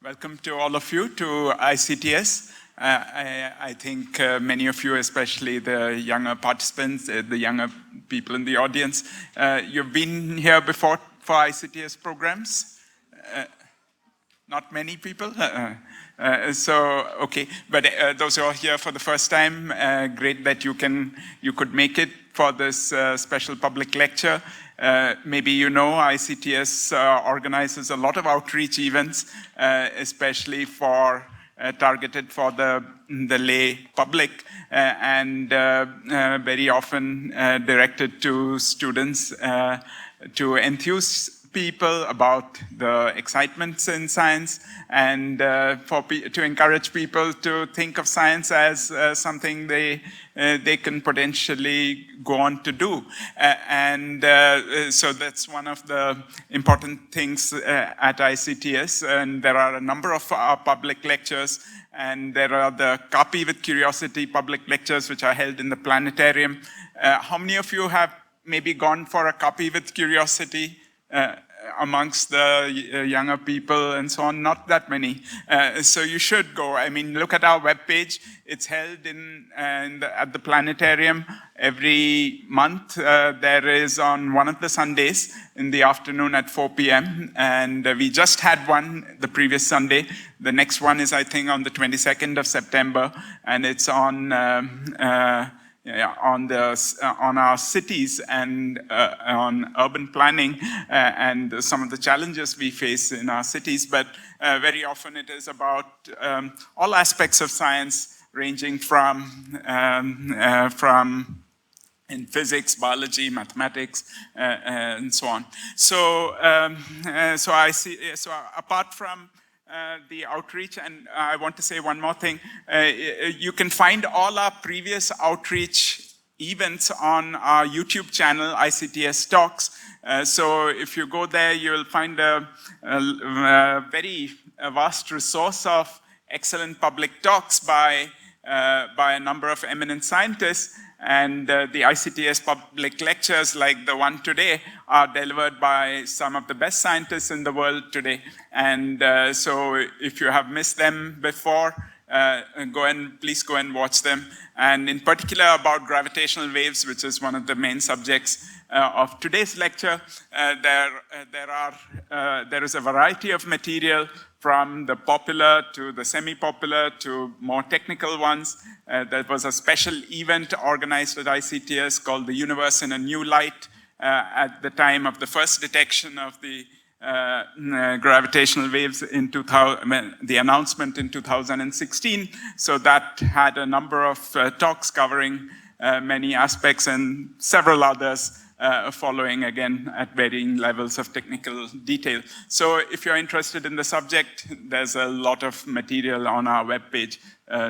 Welcome to all of you to ICTS. I think many of you, especially the younger participants, the younger people in the audience, you've been here before for ICTS programs. Not many people. Okay, but those who are here for the first time, great that you could make it for this special public lecture. Maybe you know ICTS organizes a lot of outreach events, especially for targeted for the lay public, and very often directed to students to enthuse people about the excitements in science, and to encourage people to think of science as something they can potentially go on to do. So that's one of the important things at ICTS, and there are a number of public lectures, and there are the Copy with Curiosity public lectures which are held in the planetarium. How many of you have maybe gone for a Copy with Curiosity? Amongst the younger people and so on? Not that many. So you should go. I mean, look at our webpage. It's held at the planetarium every month. There is on one of the Sundays in the afternoon at 4 p.m. And we just had one the previous Sunday. The next one is, I think, on the 22nd of September. And it's on our cities and on urban planning and some of the challenges we face in our cities, but very often it is about all aspects of science, ranging from in physics, biology, mathematics, and so on. So apart from the outreach, and I want to say one more thing. You can find all our previous outreach events on our YouTube channel, ICTS Talks. So if you go there, you'll find a very vast resource of excellent public talks by a number of eminent scientists. And the ICTS public lectures, like the one today, are delivered by some of the best scientists in the world today. And so if you have missed them before, please go and watch them. And in particular about gravitational waves, which is one of the main subjects of today's lecture, there is a variety of material, from the popular to the semi-popular to more technical ones. There was a special event organized at ICTS called The Universe in a New Light at the time of the first detection of the gravitational waves in the announcement in 2016. So that had a number of talks covering many aspects, and several others following, again, at varying levels of technical detail. So if you're interested in the subject, there's a lot of material on our webpage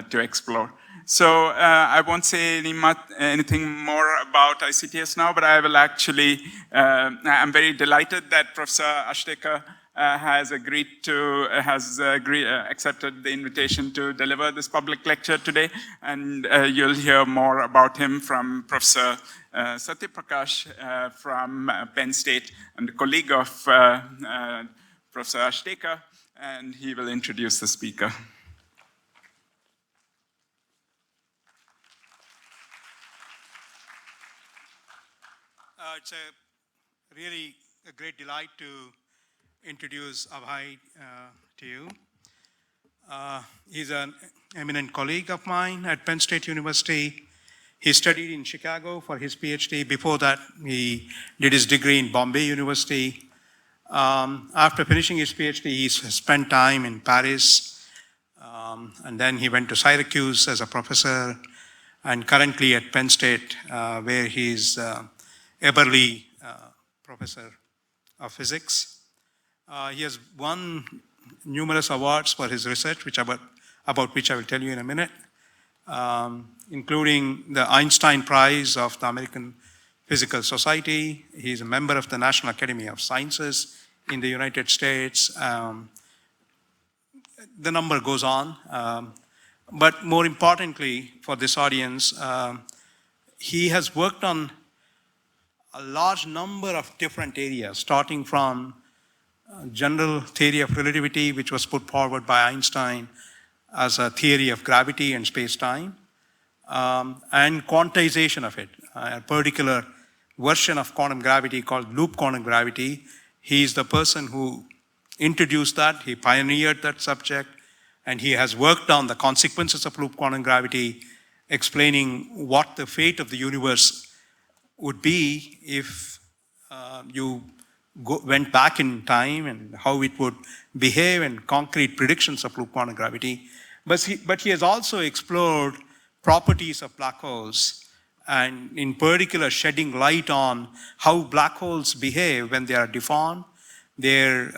to explore. So I won't say anything more about ICTS now, but I will actually, I'm very delighted that Professor Ashtekar has accepted the invitation to deliver this public lecture today, and you'll hear more about him from Professor Satyaprakash from Penn State, and a colleague of Professor Ashtekar, and he will introduce the speaker. It's really a great delight to introduce Abhay to you. He's an eminent colleague of mine at Penn State University. He studied in Chicago for his PhD. Before that, he did his degree in Bombay University. After finishing his PhD, he spent time in Paris, and then he went to Syracuse as a professor, and currently at Penn State, where he's Eberly Professor of Physics. He has won numerous awards for his research, about which I will tell you in a minute, including the Einstein Prize of the American Physical Society. He's a member of the National Academy of Sciences in the United States. The number goes on. But more importantly for this audience, he has worked on a large number of different areas, starting from general theory of relativity, which was put forward by Einstein as a theory of gravity and space-time, and quantization of it, a particular version of quantum gravity called loop quantum gravity. He is the person who introduced that, he pioneered that subject, and he has worked on the consequences of loop quantum gravity, explaining what the fate of the universe would be if you went back in time and how it would behave and concrete predictions of loop quantum gravity. But he has also explored properties of black holes, and in particular shedding light on how black holes behave when they are deformed, their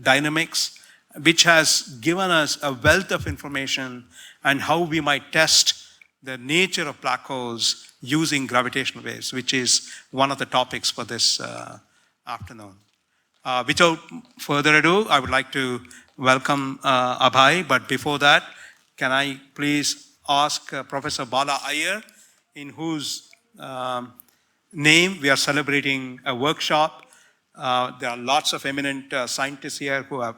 dynamics, which has given us a wealth of information and how we might test the nature of black holes using gravitational waves, which is one of the topics for this afternoon. Without further ado, I would like to welcome Abhay, but before that, can I please ask Professor Bala Iyer, in whose name we are celebrating a workshop. There are lots of eminent scientists here who have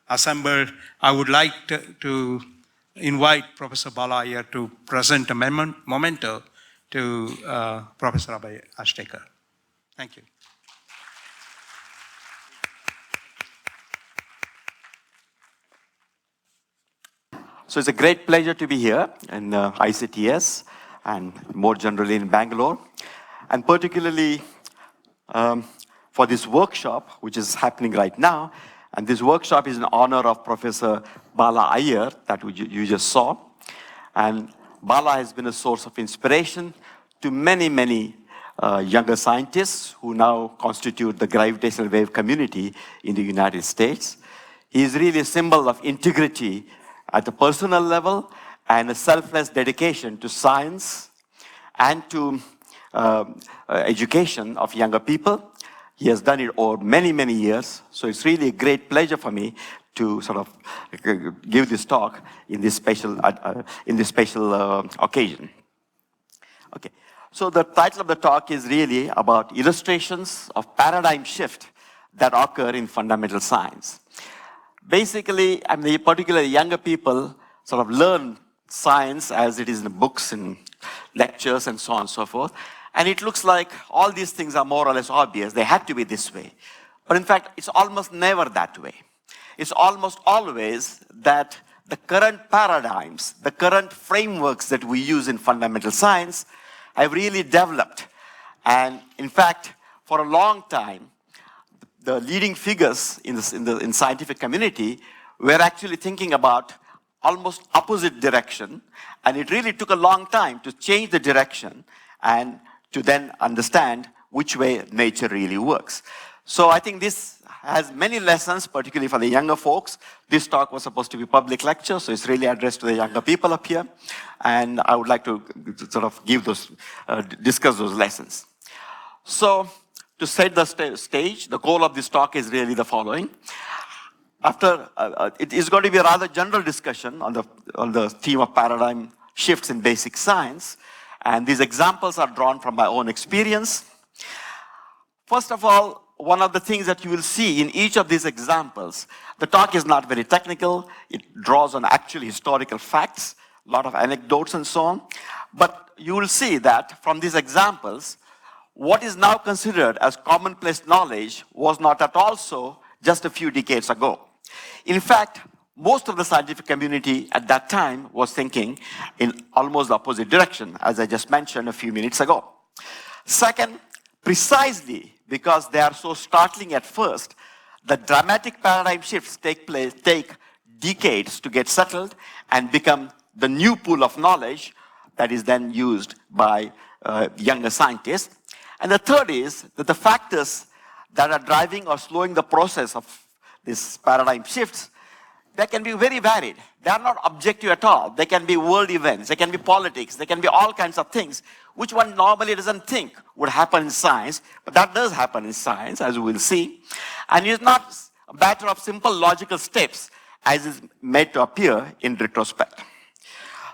assembled. I would like to invite Professor Bala Iyer to present a memento to Professor Abhay Ashtekar. Thank you. So it's a great pleasure to be here in ICTS and more generally in Bangalore, and particularly for this workshop, which is happening right now. And this workshop is in honor of Professor Bala Iyer that you just saw. And Bala has been a source of inspiration to many, many younger scientists who now constitute the gravitational wave community in the United States. He is really a symbol of integrity at a personal level and a selfless dedication to science and to education of younger people. He has done it over many, many years, so it's really a great pleasure for me to sort of give this talk in this special occasion. Okay, so the title of the talk is really about illustrations of paradigm shift that occur in fundamental science. Basically, particularly younger people sort of learn science as it is in books and lectures and so on and so forth. And it looks like all these things are more or less obvious. They have to be this way. But in fact, it's almost never that way. It's almost always that the current paradigms, the current frameworks that we use in fundamental science have really developed. And in fact, for a long time, the leading figures in the scientific community were actually thinking about almost opposite direction. And it really took a long time to change the direction and to then understand which way nature really works. So I think this has many lessons, particularly for the younger folks. This talk was supposed to be a public lecture, so it's really addressed to the younger people up here. And I would like to sort of give those, discuss those lessons. So to set the stage, the goal of this talk is really the following. After, it is going to be a rather general discussion on the theme of paradigm shifts in basic science. And these examples are drawn from my own experience. First of all, one of the things that you will see in each of these examples, the talk is not very technical. It draws on actual historical facts, a lot of anecdotes and so on. But you will see that from these examples, what is now considered as commonplace knowledge was not at all so just a few decades ago. In fact, most of the scientific community at that time was thinking in almost the opposite direction, as I just mentioned a few minutes ago. Second, precisely because they are so startling at first, the dramatic paradigm shifts take decades to get settled and become the new pool of knowledge that is then used by younger scientists. And the third is that the factors that are driving or slowing the process of these paradigm shifts, they can be very varied. They are not objective at all. They can be world events, they can be politics, they can be all kinds of things, which one normally doesn't think would happen in science, but that does happen in science, as we will see. And it's not a matter of simple logical steps, as is made to appear in retrospect.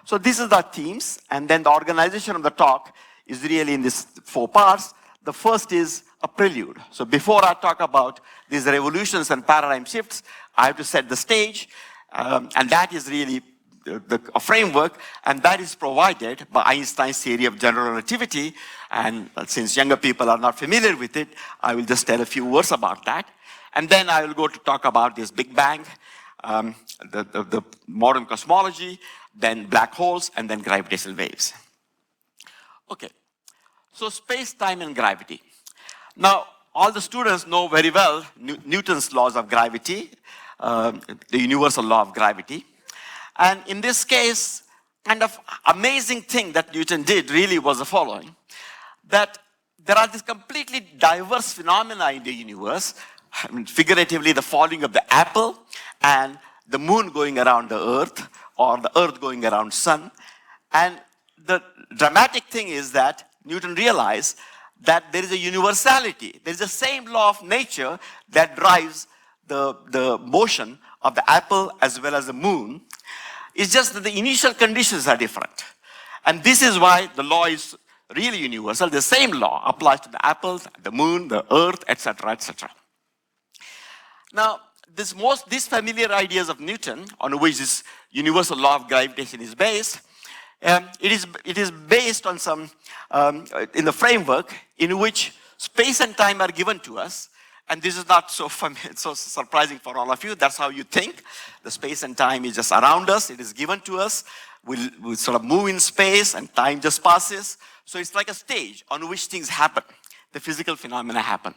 So this is the themes, and then the organization of the talk is really in these 4 parts. The first is a prelude. So before I talk about these revolutions and paradigm shifts, I have to set the stage, and that is really a framework, and that is provided by Einstein's theory of general relativity. And since younger people are not familiar with it, I will just tell a few words about that. And then I will go to talk about this Big Bang, the modern cosmology, then black holes, and then gravitational waves. Okay, so space, time, and gravity. Now, all the students know very well Newton's laws of gravity, the universal law of gravity. And in this case, kind of amazing thing that Newton did really was the following, that there are these completely diverse phenomena in the universe. I mean, figuratively, the falling of the apple and the moon going around the earth, or the earth going around sun. And the dramatic thing is that Newton realized that there is a universality. There is the same law of nature that drives the motion of the apple as well as the moon. It's just that the initial conditions are different. And this is why the law is really universal. The same law applies to the apples, the moon, the earth, etc., etc. Now, these familiar ideas of Newton, on which this universal law of gravitation is based, it is based on some, in the framework in which space and time are given to us. And this is not so surprising for all of you. That's how you think. The space and time is just around us. It is given to us. We sort of move in space and time just passes. So it's like a stage on which things happen. The physical phenomena happen.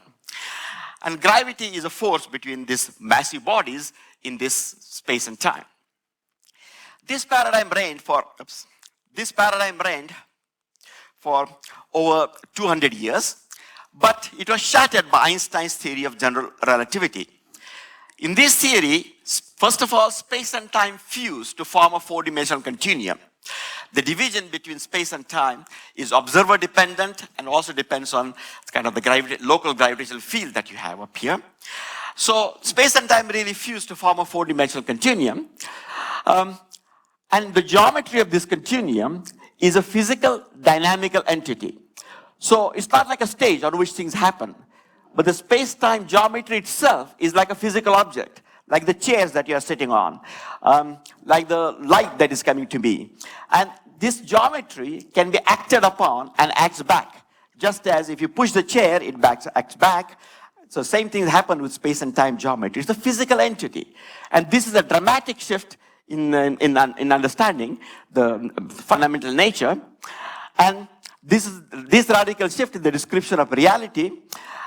And gravity is a force between these massive bodies in this space and time. This paradigm reigned for over 200 years. But it was shattered by Einstein's theory of general relativity. In this theory, first of all, space and time fuse to form a four-dimensional continuum. The division between space and time is observer dependent and also depends on kind of the local gravitational field that you have up here. So space and time really fuse to form a four-dimensional continuum. And the geometry of this continuum is a physical dynamical entity. So it's not like a stage on which things happen, but the space-time geometry itself is like a physical object, like the chairs that you are sitting on, like the light that is coming to me. And this geometry can be acted upon and acts back. Just as if you push the chair, it acts back. So same thing happened with space and time geometry. It's a physical entity. And this is a dramatic shift in understanding the fundamental nature. And this radical shift in the description of reality.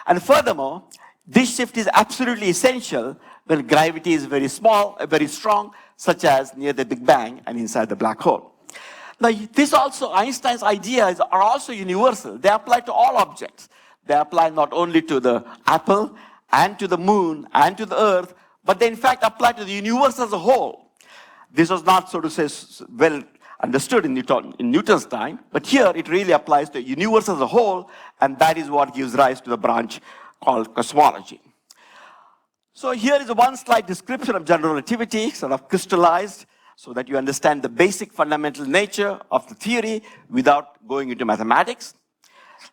And furthermore, this shift is absolutely essential when gravity is very small, very strong, such as near the Big Bang and inside the black hole. Now, this also, Einstein's ideas are also universal. They apply to all objects. They apply not only to the apple and to the moon and to the earth, but they in fact apply to the universe as a whole. This was not, so to say, well understood in Newton's time, but here it really applies to the universe as a whole, and that is what gives rise to the branch called cosmology. So here is a one slide description of general relativity, sort of crystallized, so that you understand the basic fundamental nature of the theory without going into mathematics.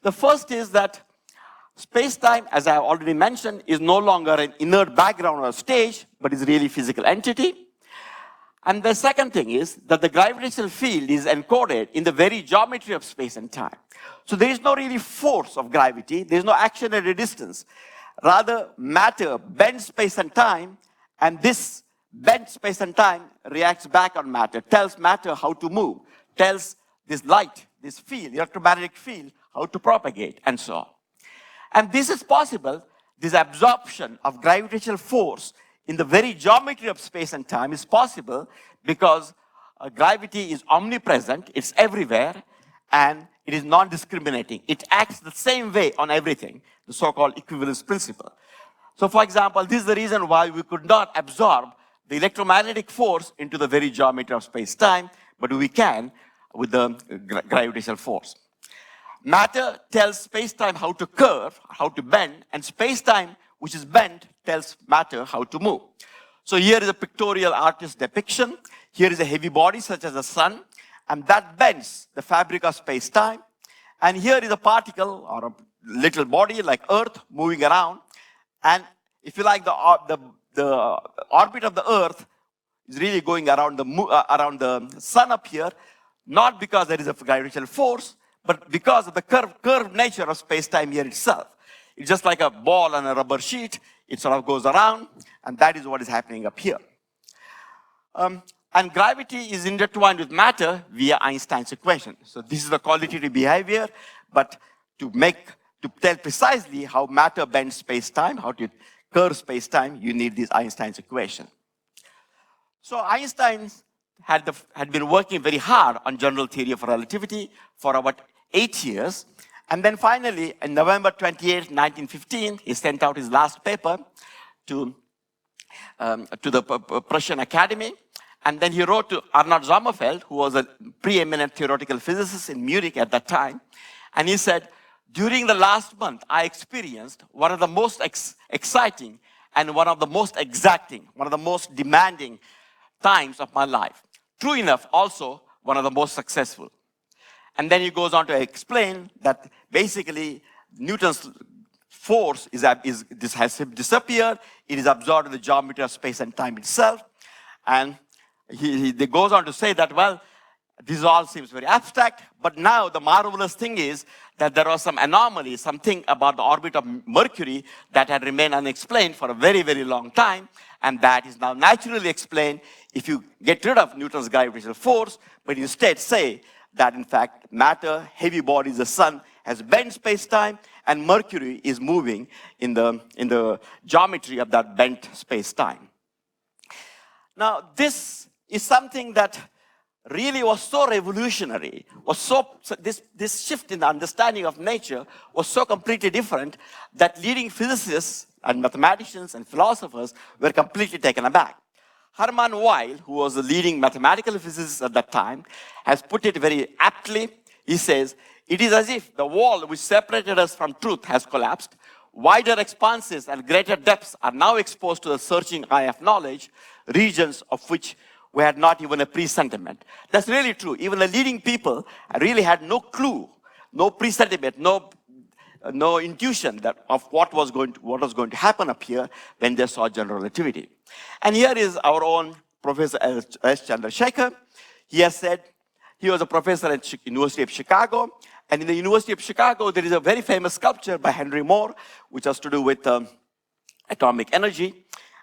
The first is that space-time, as I have already mentioned, is no longer an inert background or stage, but is really a physical entity. And the second thing is that the gravitational field is encoded in the very geometry of space and time. So there is no really force of gravity. There is no action at a distance. Rather, matter bends space and time, and this bent space and time reacts back on matter, tells matter how to move, tells this light, this field, electromagnetic field, how to propagate, and so on. And this is possible, this absorption of gravitational force in the very geometry of space and time is possible because gravity is omnipresent, it's everywhere, and it is non-discriminating. It acts the same way on everything, the so-called equivalence principle. So for example, this is the reason why we could not absorb the electromagnetic force into the very geometry of space-time, but we can with the gravitational force. Matter tells space-time how to curve, how to bend, and space-time, which is bent, tells matter how to move. So here is a pictorial artist's depiction. Here is a heavy body such as the sun, and that bends the fabric of space-time. And here is a particle or little body like Earth moving around. And if you like, the orbit of the Earth is really going around the sun up here, not because there is a gravitational force, but because of the curved nature of space-time here itself. It's just like a ball on a rubber sheet. It sort of goes around, and that is what is happening up here. And gravity is intertwined with matter via Einstein's equation. So this is the qualitative behavior, but to tell precisely how matter bends space-time, how to curve space-time, you need this Einstein's equation. So Einstein had been working very hard on general theory of relativity for about 8 years. And then finally, on November 28, 1915, he sent out his last paper to the Prussian Academy. And then he wrote to Arnold Sommerfeld, who was a preeminent theoretical physicist in Munich at that time. And he said, during the last month, I experienced one of the most exciting and one of the most exacting, one of the most demanding times of my life. True enough, also one of the most successful. And then he goes on to explain that basically Newton's force has disappeared. It is absorbed in the geometry of space and time itself. And he goes on to say that, well, this all seems very abstract, but now the marvelous thing is that there was some anomaly, something about the orbit of Mercury that had remained unexplained for a very, very long time, and that is now naturally explained if you get rid of Newton's gravitational force, but instead say that in fact matter, heavy bodies, the sun, has bent space-time, and Mercury is moving in the geometry of that bent space-time. Now this is something that really was so revolutionary, this shift in the understanding of nature was so completely different that leading physicists and mathematicians and philosophers were completely taken aback. Hermann Weyl, who was the leading mathematical physicist at that time, has put it very aptly. He says, it is as if the wall which separated us from truth has collapsed. Wider expanses and greater depths are now exposed to the searching eye of knowledge, regions of which we had not even a presentiment. That's really true. Even the leading people really had no clue, no presentiment, no intuition of what was going to happen up here when they saw general relativity. And here is our own Professor S. Chandrasekhar. He has said, he was a professor at University of Chicago. And in the University of Chicago, there is a very famous sculpture by Henry Moore, which has to do with atomic energy.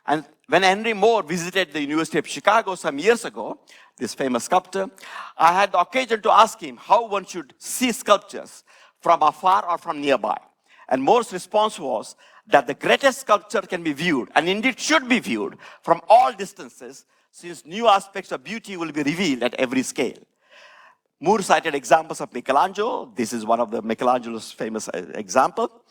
And when Henry Moore visited the University of Chicago some years ago, this famous sculptor, I had the occasion to ask him how one should see sculptures, from afar or from nearby. And Moore's response was that the greatest sculpture can be viewed, and indeed should be viewed, from all distances, since new aspects of beauty will be revealed at every scale. Moore cited examples of Michelangelo. This is one of the Michelangelo's famous example.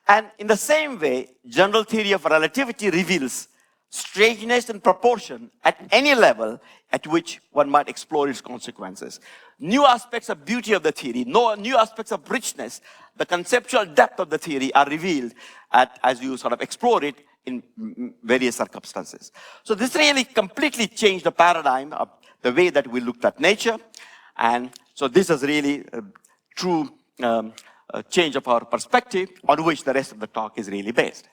And in the same way, general theory of relativity reveals strangeness in proportion at any level at which one might explore its consequences. New aspects of beauty of the theory, new aspects of richness, the conceptual depth of the theory are revealed as you sort of explore it in various circumstances. So this really completely changed the paradigm of the way that we looked at nature. And so this is really a true change of our perspective on which the rest of the talk is really based.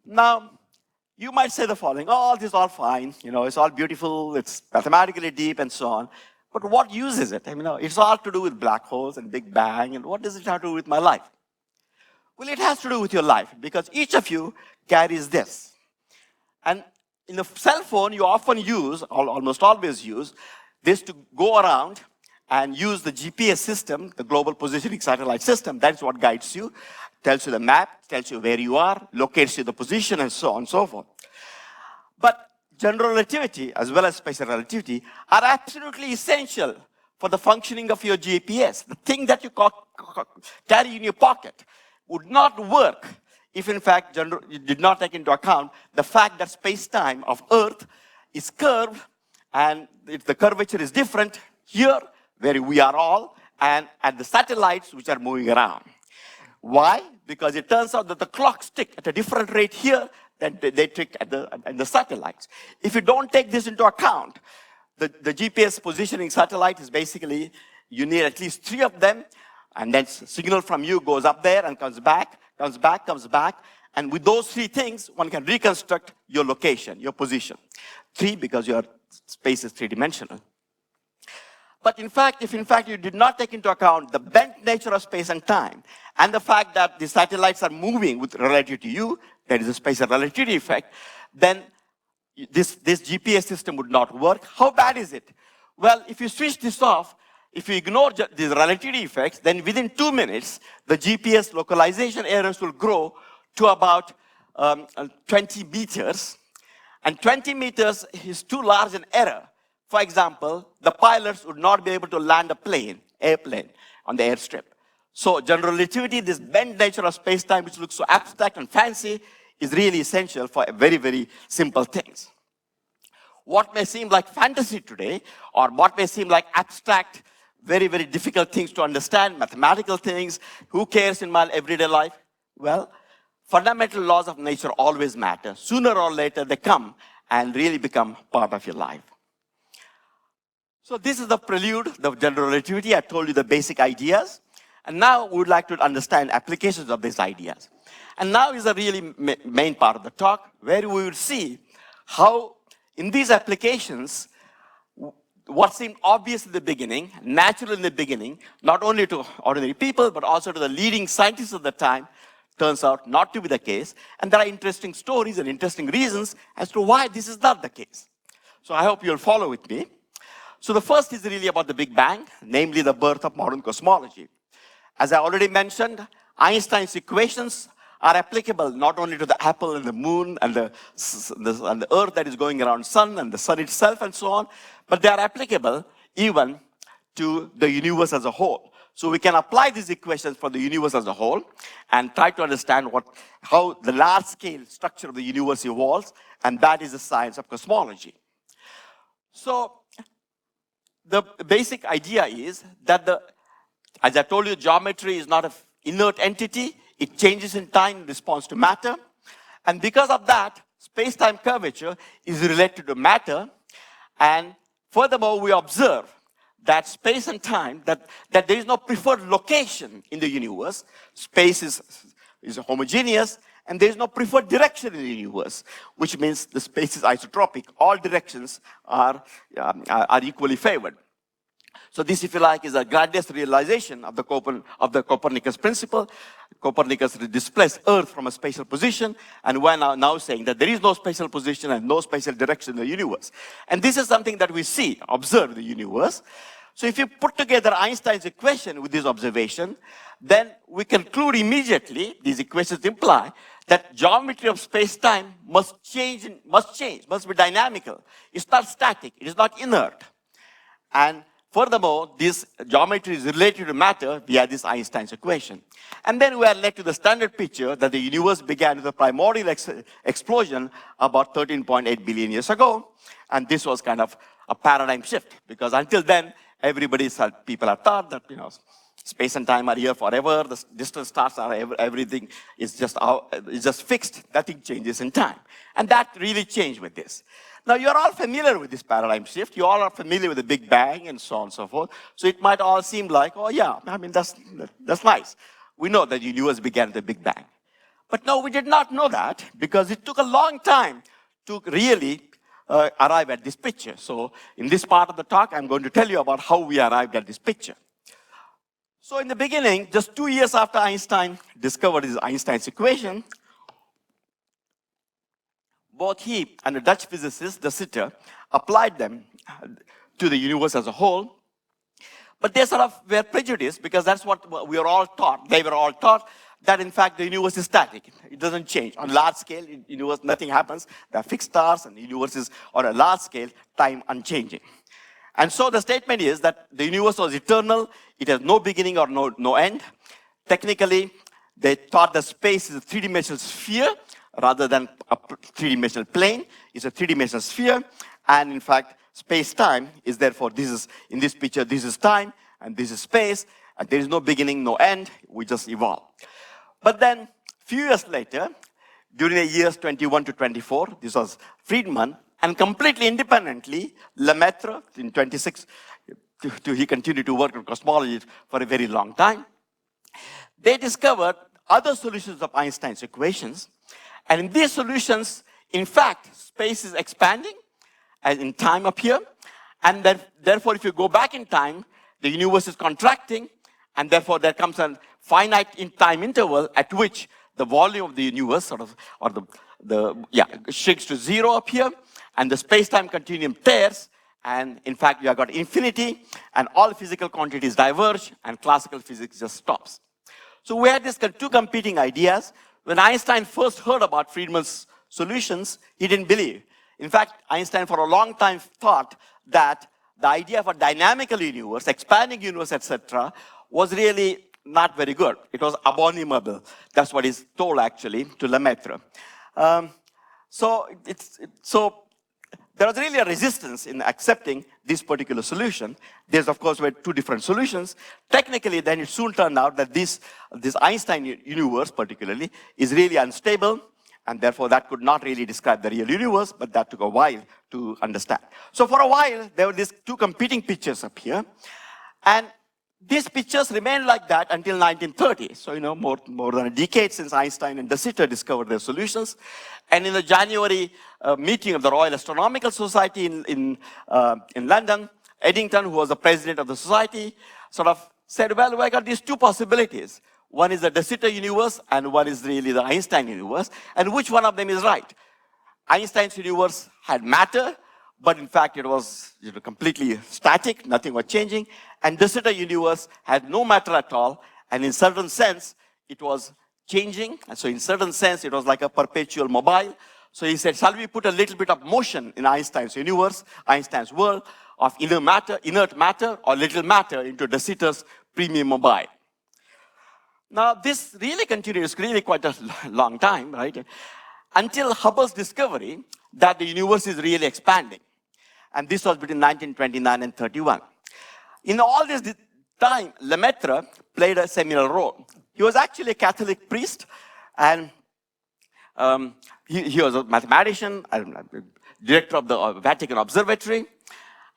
Now, you might say the following, oh, this is all fine, it's all beautiful, it's mathematically deep and so on, but what use is it? It's all to do with black holes and Big Bang, and what does it have to do with my life? Well, it has to do with your life, because each of you carries this. And in the cell phone, you often use, almost always use, this to go around and use the GPS system, the Global Positioning Satellite System. That's what guides you, tells you the map, tells you where you are, locates you the position, and so on and so forth. But general relativity, as well as special relativity, are absolutely essential for the functioning of your GPS. The thing that you carry in your pocket would not work if, in fact, you did not take into account the fact that space-time of Earth is curved, and the curvature is different here, where we are all, and at the satellites which are moving around. Why? Because it turns out that the clocks tick at a different rate here than they tick at the satellites. If you don't take this into account, the GPS positioning satellite is basically, you need at least 3 of them. and then signal from you goes up there and comes back, comes back, comes back. And with those three things, one can reconstruct your location, your position. 3, because your space is three-dimensional. But in fact, if in fact you did not take into account the bent nature of space and time, and the fact that the satellites are moving with relative to you, there is a spatial relativity effect, then this GPS system would not work. How bad is it? Well, if you switch this off, if you ignore these relativity effects, then within 2 minutes, the GPS localization errors will grow to about 20 meters. And 20 meters is too large an error. For example, the pilots would not be able to land a airplane on the airstrip. So general relativity, this bent nature of space-time, which looks so abstract and fancy, is really essential for very, very simple things. What may seem like fantasy today, or what may seem like abstract, very, very difficult things to understand, mathematical things, who cares in my everyday life? Well, fundamental laws of nature always matter. Sooner or later, they come and really become part of your life. So this is the prelude, the general relativity. I told you the basic ideas. And now we would like to understand applications of these ideas. And now is the really main part of the talk, where we will see how in these applications, what seemed obvious in the beginning, natural in the beginning, not only to ordinary people, but also to the leading scientists of the time, turns out not to be the case. And there are interesting stories and interesting reasons as to why this is not the case. So I hope you'll follow with me. So the first is really about the Big Bang, namely the birth of modern cosmology. As I already mentioned, Einstein's equations are applicable not only to the apple and the moon and the earth that is going around the sun and the sun itself and so on, but they are applicable even to the universe as a whole. So we can apply these equations for the universe as a whole and try to understand how the large-scale structure of the universe evolves, and that is the science of cosmology. So the basic idea is that as I told you, geometry is not an inert entity. It changes in time in response to matter. And because of that, space-time curvature is related to matter. And furthermore, we observe that space and time, that there is no preferred location in the universe. Space is homogeneous, and there is no preferred direction in the universe, which means the space is isotropic. All directions are equally favored. So this, if you like, is a grandiose realization of the Copernicus principle. Copernicus displaced Earth from a spatial position, and we're now saying that there is no spatial position and no spatial direction in the universe. And this is something that we see, observe in the universe. So if you put together Einstein's equation with this observation, then we conclude immediately, these equations imply, that geometry of space-time must be dynamical. It's not static, it is not inert. And furthermore, this geometry is related to matter via this Einstein's equation. And then we are led to the standard picture that the universe began with a primordial explosion about 13.8 billion years ago. And this was kind of a paradigm shift, because until then, people are thought that, space and time are here forever, the distant stars are everything is just fixed, nothing changes in time. And that really changed with this. Now, you're all familiar with this paradigm shift. You all are familiar with the Big Bang and so on and so forth. So it might all seem like, oh yeah, that's nice. We know that the universe began with the Big Bang. But no, we did not know that, because it took a long time to really arrive at this picture. So in this part of the talk, I'm going to tell you about how we arrived at this picture. So in the beginning, just 2 years after Einstein discovered his Einstein's equation, both he and the Dutch physicist, de Sitter, applied them to the universe as a whole. But they sort of were prejudiced, because that's what we were all taught. They were all taught that, in fact, the universe is static. It doesn't change. On large scale, in the universe, nothing happens. There are fixed stars, and the universe is, on a large scale, time unchanging. And so the statement is that the universe was eternal. It has no beginning or no end. Technically, they thought that space is a three-dimensional sphere rather than a three-dimensional plane. It's a three-dimensional sphere. And in fact, space-time is therefore, in this picture, this is time, and this is space. And there is no beginning, no end. We just evolve. But then, a few years later, during the years 21 to 24, this was Friedman, and completely independently, Lemaitre, in 26, he continued to work on cosmology for a very long time. they discovered other solutions of Einstein's equations. And in these solutions, in fact, space is expanding as in time up here. And then, therefore, if you go back in time, the universe is contracting, and therefore there comes a finite in time interval at which the volume of the universe shrinks to 0 up here, and the space-time continuum tears, and in fact you have got infinity, and all physical quantities diverge, and classical physics just stops. So we had these two competing ideas. When Einstein first heard about Friedman's solutions, he didn't believe. In fact, Einstein for a long time thought that the idea of a dynamical universe, expanding universe, etc., was really not very good. It was abominable. That's what he's told, actually, to Lemaitre. So there was really a resistance in accepting this particular solution. There's, of course, were two different solutions. Technically, then it soon turned out that this Einstein universe, particularly, is really unstable, and therefore that could not really describe the real universe, but that took a while to understand. So for a while, there were these two competing pictures up here, and these pictures remained like that until 1930. So, more than a decade since Einstein and de Sitter discovered their solutions. And in the January meeting of the Royal Astronomical Society in London, Eddington, who was the president of the society, sort of said, well, we got these two possibilities. One is the de Sitter universe, and one is really the Einstein universe. And which one of them is right? Einstein's universe had matter, but in fact it was completely static, nothing was changing. And de Sitter universe had no matter at all, and in certain sense, it was changing. And so in certain sense, it was like a perpetual mobile. So he said, shall we put a little bit of motion in Einstein's universe, Einstein's world, of inert matter, or little matter into de Sitter's premium mobile? Now, this really continues really quite a long time, right? Until Hubble's discovery that the universe is really expanding. And this was between 1929 and 31. In all this time, Lemaitre played a seminal role. He was actually a Catholic priest, and he was a mathematician, director of the Vatican Observatory,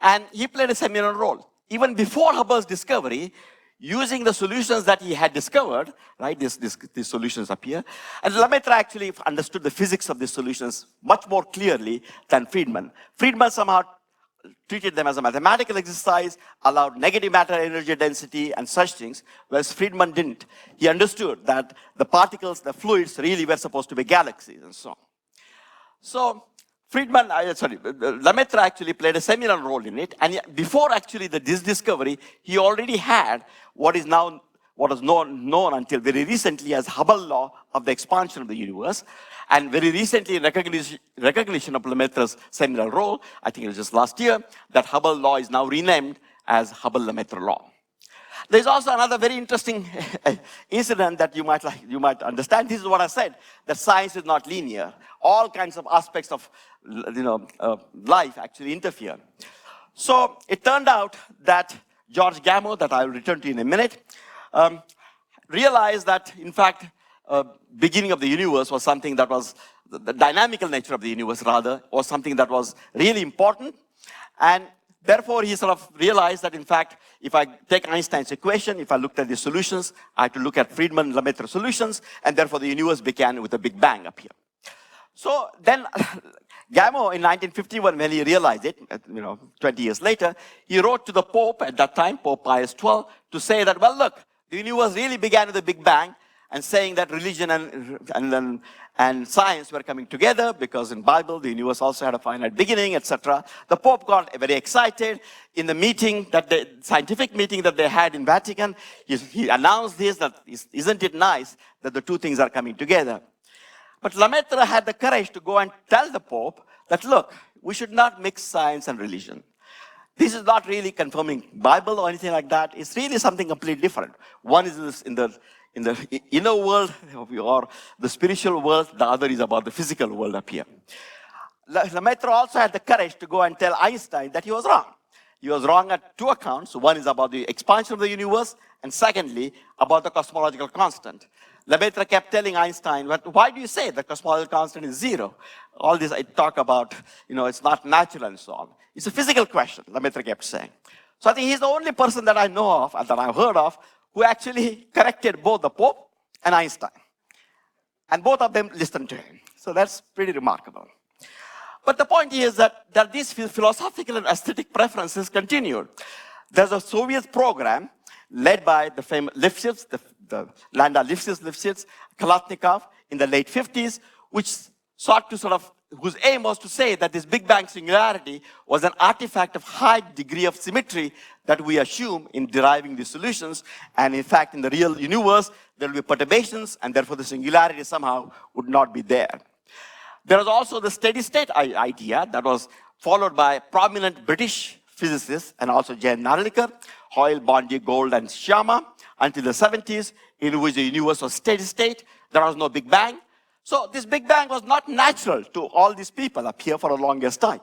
and he played a seminal role. Even before Hubble's discovery, using the solutions that he had discovered, right, these solutions up here, and Lemaitre actually understood the physics of these solutions much more clearly than Friedman. Friedman somehow treated them as a mathematical exercise, allowed negative matter energy density and such things, whereas Friedman didn't. He understood that the particles, the fluids, really were supposed to be galaxies and so on. So Lemaitre actually played a seminal role in it, and before actually this discovery, he already had what is known until very recently as Hubble law of the expansion of the universe, and very recently in recognition of Lemaitre's seminal role, I think it was just last year, that Hubble law is now renamed as Hubble-Lemaitre law. There's also another very interesting incident that you might understand. This is what I said, that science is not linear. All kinds of aspects of life actually interfere. So it turned out that George Gamow, that I'll return to in a minute, realized that, in fact, beginning of the universe was something that was, the dynamical nature of the universe, rather, was something that was really important. And therefore, he sort of realized that, in fact, if I take Einstein's equation, if I looked at the solutions, I had to look at Friedman-Lemaitre solutions, and therefore the universe began with a Big Bang up here. So then, Gamow in 1951, when he realized it, 20 years later, he wrote to the Pope at that time, Pope Pius XII, to say that, well, look, the universe really began with a Big Bang, and saying that religion and science were coming together, because in Bible, the universe also had a finite beginning, etc. The Pope got very excited. In the meeting, scientific meeting that they had in Vatican, he announced this, that isn't it nice that the two things are coming together? But Lemaitre had the courage to go and tell the Pope that, look, we should not mix science and religion. This is not really confirming Bible or anything like that. It's really something completely different. One is in the inner world or the spiritual world, the other is about the physical world up here. Lemaitre also had the courage to go and tell Einstein that he was wrong. He was wrong at two accounts. One is about the expansion of the universe, and secondly, about the cosmological constant. Lemaitre kept telling Einstein, why do you say the cosmological constant is 0? All this I talk about, it's not natural and so on. It's a physical question, Lemaitre kept saying. So I think he's the only person that I know of, and that I've heard of, who actually corrected both the Pope and Einstein. And both of them listened to him. So that's pretty remarkable. But the point is that these philosophical and aesthetic preferences continued. There's a Soviet program led by the famous Lifshitz, the Landa Lifshitz, Kalatnikov in the late 50s, which sought to whose aim was to say that this Big Bang singularity was an artifact of high degree of symmetry that we assume in deriving these solutions. And in fact, in the real universe, there will be perturbations, and therefore the singularity somehow would not be there. There was also the steady state idea that was followed by prominent British physicists and also Jan Narlikar, Hoyle, Bondi, Gould, and Sharma until the 70s, in which the universe was steady state. There was no Big Bang. So this Big Bang was not natural to all these people up here for the longest time.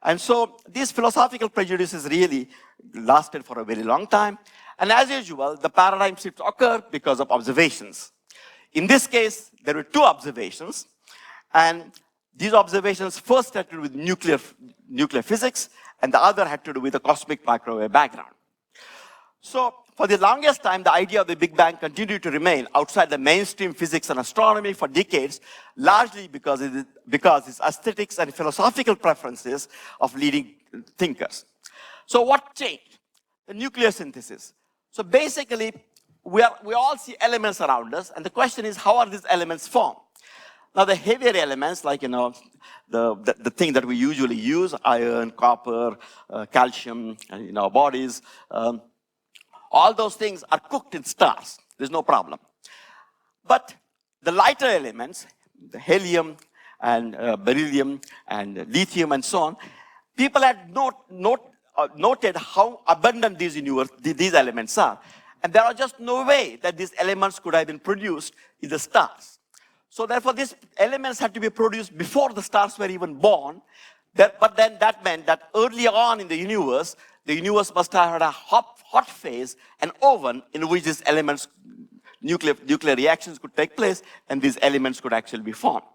And so these philosophical prejudices really lasted for a very long time. And as usual, the paradigm shifts occur because of observations. In this case, there were two observations. And these observations first had to do with nuclear physics, and the other had to do with the cosmic microwave background. So for the longest time, the idea of the Big Bang continued to remain outside the mainstream physics and astronomy for decades, largely because its aesthetics and philosophical preferences of leading thinkers. So what changed? The nuclear synthesis. So basically, we all see elements around us, and the question is, how are these elements formed? Now, the heavier elements, like, the thing that we usually use, iron, copper, calcium, in our bodies, all those things are cooked in stars. There's no problem. But the lighter elements, the helium and beryllium and lithium and so on, people had noted how abundant these elements are. And there are just no way that these elements could have been produced in the stars. So therefore, these elements had to be produced before the stars were even born. But then that meant that early on in the universe must have had a hot phase, an oven in which these elements, nuclear reactions could take place, and these elements could actually be formed.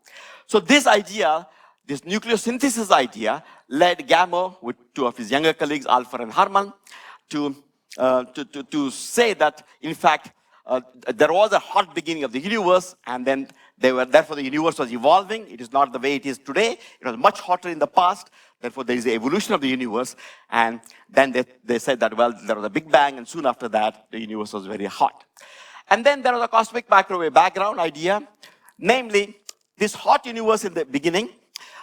So this idea, this nucleosynthesis idea, led Gamow with two of his younger colleagues, Alpher and Harman, to say that, in fact, there was a hot beginning of the universe, and then therefore the universe was evolving. It is not the way it is today. It was much hotter in the past. Therefore, there is the evolution of the universe. And then they said that, well, there was a Big Bang, and soon after that, the universe was very hot. And then there was a cosmic microwave background idea, namely, this hot universe in the beginning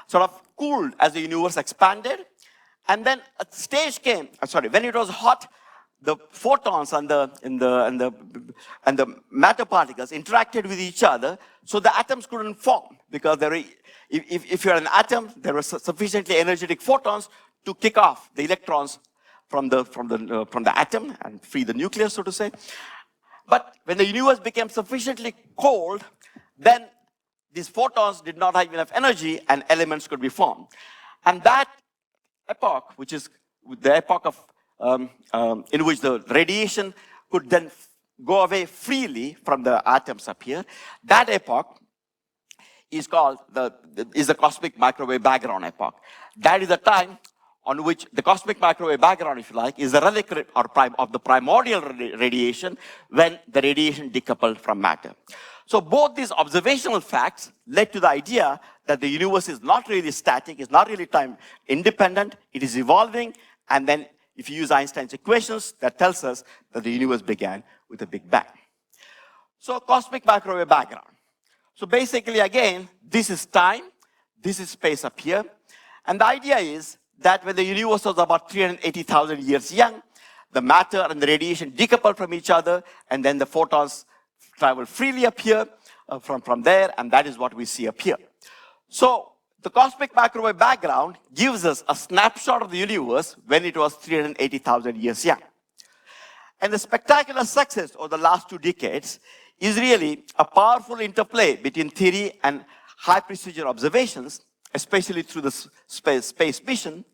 sort of cooled as the universe expanded. And then a stage came, when it was hot, the photons and the matter particles interacted with each other, so the atoms couldn't form, because if you're an atom, there were sufficiently energetic photons to kick off the electrons from the atom and free the nucleus, so to say. But when the universe became sufficiently cold, then these photons did not have enough energy, and elements could be formed. And that epoch, which is the epoch of in which the radiation could then go away freely from the atoms up here, that epoch is called the cosmic microwave background epoch. That is the time on which the cosmic microwave background, if you like, is the relic of the primordial radiation, when the radiation decoupled from matter. So both these observational facts led to the idea that the universe is not really static, it's not really time independent, it is evolving, and then if you use Einstein's equations, that tells us that the universe began with a Big Bang. So cosmic microwave background. So basically, again, this is time, this is space up here. And the idea is that when the universe was about 380,000 years young, the matter and the radiation decoupled from each other, and then the photons travel freely up here from there, and that is what we see up here. So the cosmic microwave background gives us a snapshot of the universe when it was 380,000 years young. And the spectacular success of the last 2 decades is really a powerful interplay between theory and high precision observations, especially through the space mission,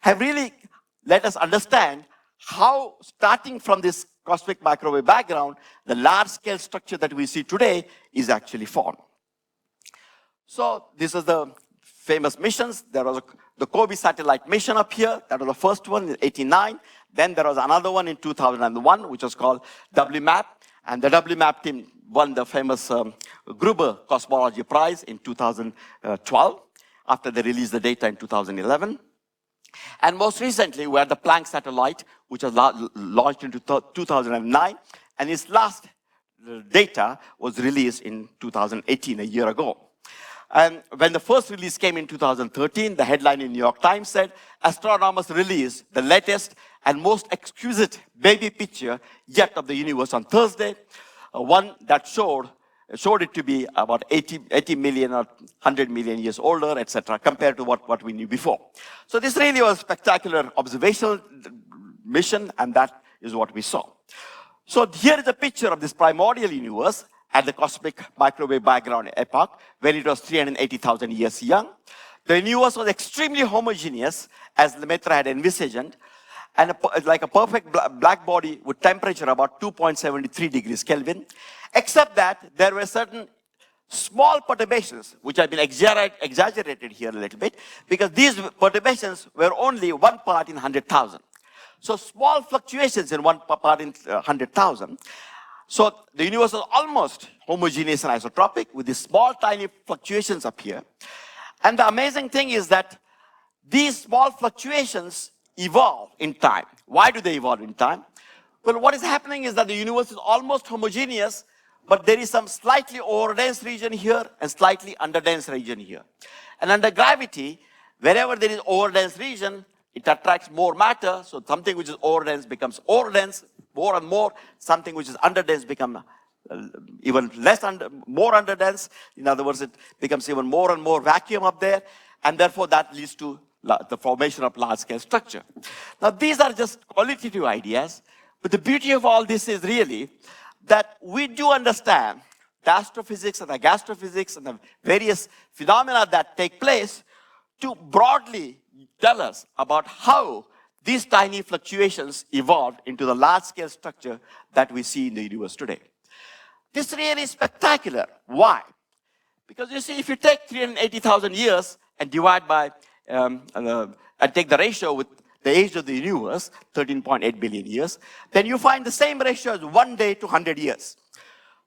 have really let us understand how, starting from this cosmic microwave background, the large-scale structure that we see today is actually formed. So this is the famous missions. There was the COBE satellite mission up here. That was the first one in '89. Then there was another one in 2001, which was called WMAP. And the WMAP team won the famous Gruber Cosmology Prize in 2012, after they released the data in 2011. And most recently, we had the Planck Satellite, which was launched in 2009. And its last data was released in 2018, a year ago. And when the first release came in 2013, the headline in New York Times said, astronomers released the latest and most exquisite baby picture yet of the universe on Thursday, one that showed it to be about 80 million or 100 million years older, etc., compared to what we knew before. So this really was a spectacular observational mission, and that is what we saw. So here is a picture of this primordial universe at the cosmic microwave background epoch, when it was 380,000 years young. The universe was extremely homogeneous, as Lemaitre had envisaged, and like a perfect black body with temperature about 2.73 degrees Kelvin, except that there were certain small perturbations, which have been exaggerated here a little bit, because these perturbations were only 1 part in 100,000. So small fluctuations in 1 part in 100,000. So the universe was almost homogeneous and isotropic with these small, tiny fluctuations up here. And the amazing thing is that these small fluctuations evolve in time. Why do they evolve in time? Well, what is happening is that the universe is almost homogeneous, but there is some slightly overdense region here and slightly underdense region here. And under gravity, wherever there is overdense region, it attracts more matter, so something which is overdense becomes overdense, more and more. Something which is underdense becomes even more underdense. In other words, it becomes even more and more vacuum up there, and therefore that leads to the formation of large-scale structure. Now, these are just qualitative ideas, but the beauty of all this is really that we do understand the astrophysics and the gastrophysics and the various phenomena that take place to broadly tell us about how these tiny fluctuations evolved into the large-scale structure that we see in the universe today. This really is spectacular. Why? Because you see, if you take 380,000 years and divide by, and take the ratio with the age of the universe, 13.8 billion years, then you find the same ratio as 1 day to 100 years.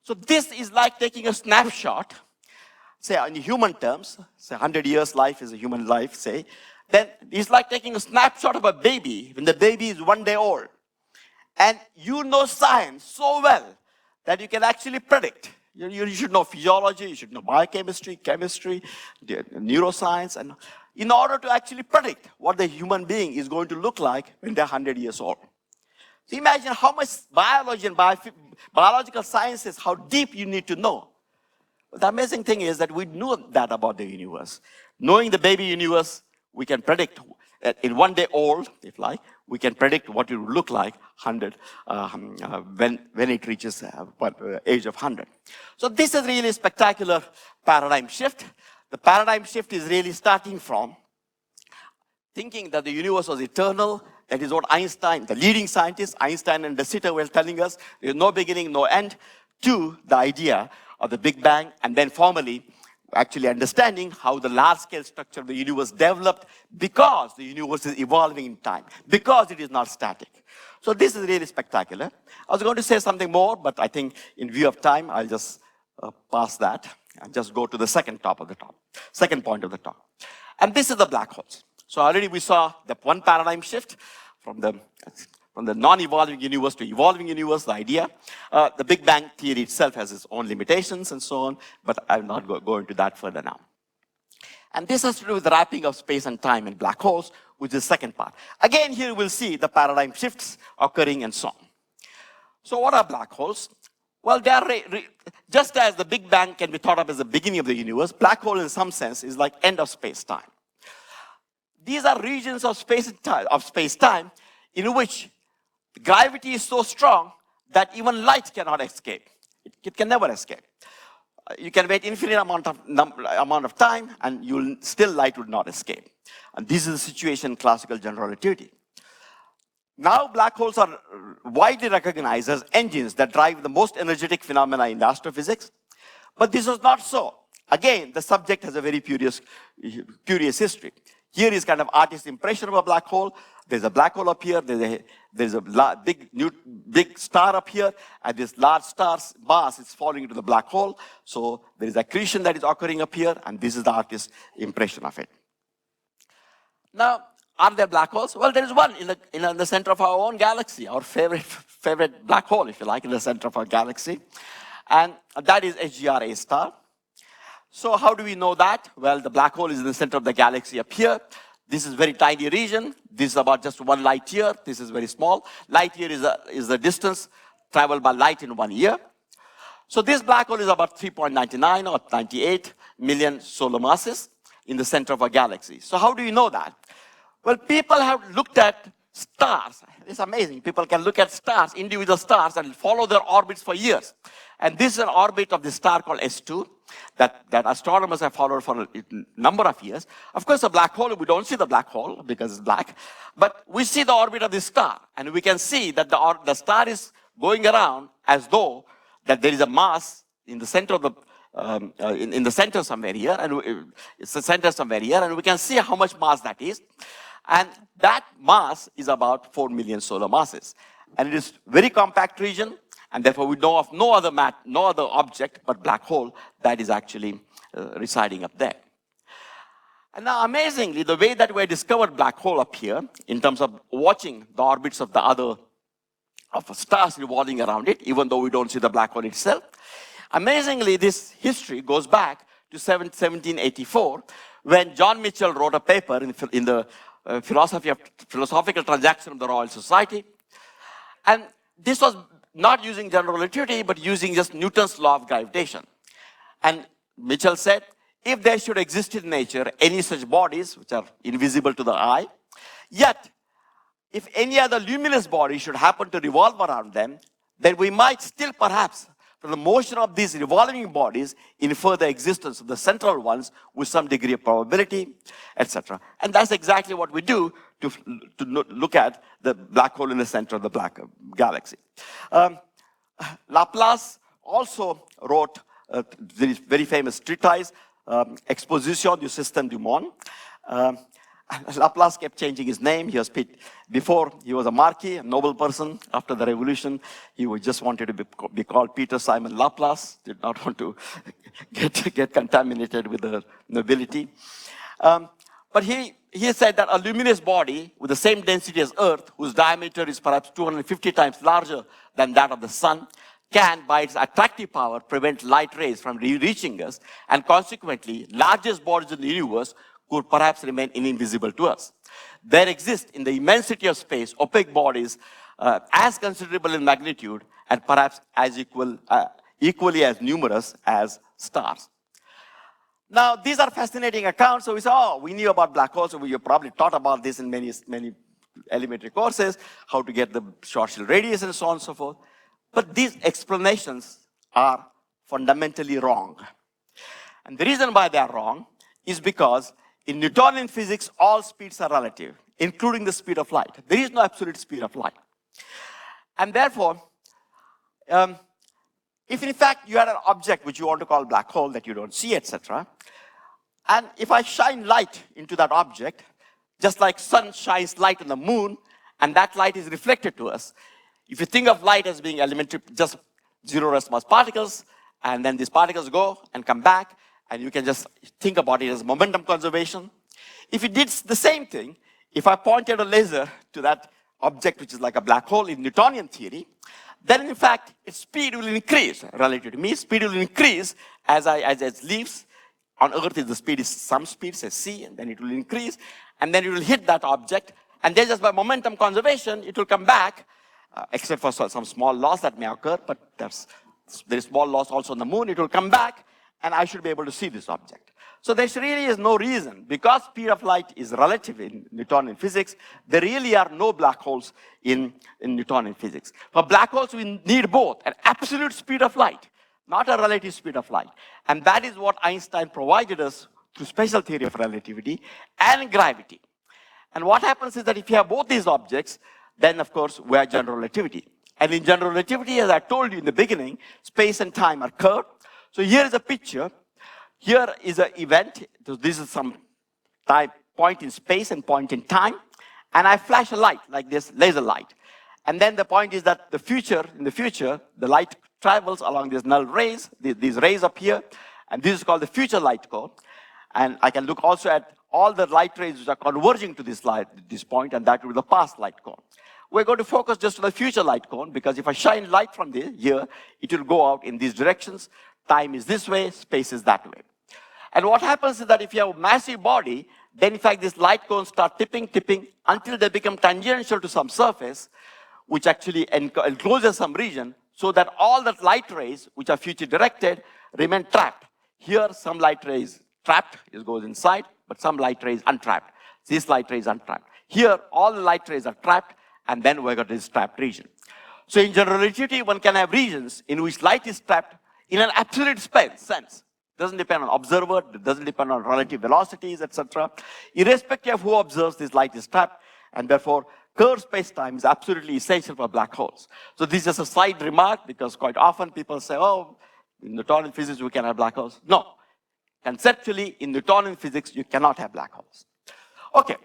So this is like taking a snapshot, say in human terms, say 100 years life is a human life, say, then it's like taking a snapshot of a baby when the baby is 1 day old. And you know science so well that you can actually predict. You should know physiology, you should know biochemistry, chemistry, neuroscience, and in order to actually predict what the human being is going to look like when they're 100 years old. So imagine how much biology and biological sciences, how deep you need to know. But the amazing thing is that we know that about the universe. Knowing the baby universe, we can predict, in 1 day old, if like, we can predict what it will look like 100 when it reaches the age of 100. So this is really a spectacular paradigm shift. The paradigm shift is really starting from thinking that the universe was eternal. That is what Einstein, the leading scientists, Einstein and de Sitter, were telling us. There is no beginning, no end, to the idea of the Big Bang, and then formally actually understanding how the large-scale structure of the universe developed because the universe is evolving in time, because it is not static. So this is really spectacular. I was going to say something more, but I think in view of time, I'll just pass that and just go to the second point of the talk. And this is the black holes. So already we saw the one paradigm shift from the non-evolving universe to evolving universe, the idea. The Big Bang theory itself has its own limitations and so on, but I'll not go into that further now. And this has to do with the wrapping of space and time in black holes, which is the second part. Again, here we'll see the paradigm shifts occurring and so on. So what are black holes? Well, they are just as the Big Bang can be thought of as the beginning of the universe, black hole in some sense is like end of space-time. These are regions of space-time in which gravity is so strong that even light cannot escape. It can never escape. You can wait infinite amount of time and still light would not escape. And this is the situation in classical general relativity. Now black holes are widely recognized as engines that drive the most energetic phenomena in astrophysics. But this was not so again, the subject has a very curious history. Here is kind of artist's impression of a black hole. There's a black hole up here. There's a big star up here, and this large star's mass is falling into the black hole. So there is accretion that is occurring up here, and this is the artist's impression of it. Now, are there black holes? Well, there is one in the center of our own galaxy, our favorite black hole, if you like, in the center of our galaxy, and that is HGR-A star. So how do we know that? Well, the black hole is in the center of the galaxy up here. This is a very tiny region. This is about just 1 light year. This is very small. Light year is the distance traveled by light in 1 year. So this black hole is about 3.99 or 98 million solar masses in the center of our galaxy. So how do you know that? Well, people have looked at stars. It's amazing. People can look at stars, individual stars, and follow their orbits for years. And this is an orbit of the star called S2 that astronomers have followed for a number of years. Of course, a black hole, we don't see the black hole because it's black, but we see the orbit of the star, and we can see that the star is going around as though that there is a mass in the center of the in the center somewhere here, and it's the center somewhere here, and we can see how much mass that is. And that mass is about 4 million solar masses. And it is very compact region, and therefore we know of no other object but black hole that is actually residing up there. And now amazingly, the way that we discovered black hole up here, in terms of watching the orbits of the other stars revolving around it, even though we don't see the black hole itself, amazingly, this history goes back to 1784, when John Mitchell wrote a paper in the philosophical transaction of the Royal Society. And this was not using general relativity, but using just Newton's law of gravitation. And Mitchell said, if there should exist in nature any such bodies which are invisible to the eye, yet if any other luminous body should happen to revolve around them, then we might still perhaps, from the motion of these revolving bodies, infer the existence of the central ones with some degree of probability, etc. And that's exactly what we do to look at the black hole in the center of the black galaxy. Laplace also wrote the very famous treatise, Exposition du système du monde. Laplace kept changing his name. Before, he was a marquis, a noble person. After the revolution, he just wanted to be called Peter Simon Laplace. Did not want to get contaminated with the nobility. But he said that a luminous body with the same density as Earth, whose diameter is perhaps 250 times larger than that of the sun, can, by its attractive power, prevent light rays from reaching us, and consequently, largest bodies in the universe could perhaps remain invisible to us. There exist in the immensity of space opaque bodies as considerable in magnitude and perhaps as equally as numerous as stars. Now, these are fascinating accounts. So we say, oh, we knew about black holes. So we have probably taught about this in many elementary courses, how to get the Schwarzschild radius and so on and so forth. But these explanations are fundamentally wrong. And the reason why they are wrong is because in Newtonian physics, all speeds are relative, including the speed of light. There is no absolute speed of light. And therefore, if in fact you had an object which you want to call black hole that you don't see, etc., and if I shine light into that object, just like sun shines light on the moon, and that light is reflected to us, if you think of light as being elementary, just zero rest mass particles, and then these particles go and come back, and you can just think about it as momentum conservation. If you did the same thing, if I pointed a laser to that object, which is like a black hole in Newtonian theory, then in fact, its speed will increase relative to me. Speed will increase as it leaves. On Earth, the speed is some speed, say c, and then it will increase, and then it will hit that object, and then just by momentum conservation, it will come back, except for some small loss that may occur, but there is small loss also on the moon. It will come back, and I should be able to see this object. So there really is no reason, because speed of light is relative in Newtonian physics, there really are no black holes in Newtonian physics. For black holes, we need both an absolute speed of light, not a relative speed of light. And that is what Einstein provided us through special theory of relativity and gravity. And what happens is that if you have both these objects, then of course we have general relativity. And in general relativity, as I told you in the beginning, space and time are curved. So here is a picture Here is an event. So this is some point in space and point in time. And I flash a light like this, laser light. And then the point is that in the future, the light travels along these null rays, these rays up here. And this is called the future light cone. And I can look also at all the light rays which are converging to this point, and that will be the past light cone. We're going to focus just on the future light cone, because if I shine light from here, it will go out in these directions. Time is this way, space is that way. And what happens is that if you have a massive body, then in fact these light cones start tipping, until they become tangential to some surface, which actually encloses some region, so that all the light rays, which are future directed, remain trapped. Here, some light rays trapped, it goes inside, but some light rays untrapped. This light ray is untrapped. Here, all the light rays are trapped, and then we got this trapped region. So in general relativity, one can have regions in which light is trapped in an absolute sense. Doesn't depend on observer, it doesn't depend on relative velocities, etc. Irrespective of who observes, this light is trapped, and therefore curved space-time is absolutely essential for black holes. So this is a side remark, because quite often people say, oh, in Newtonian physics we can have black holes. No. Conceptually, in Newtonian physics, you cannot have black holes. Okay.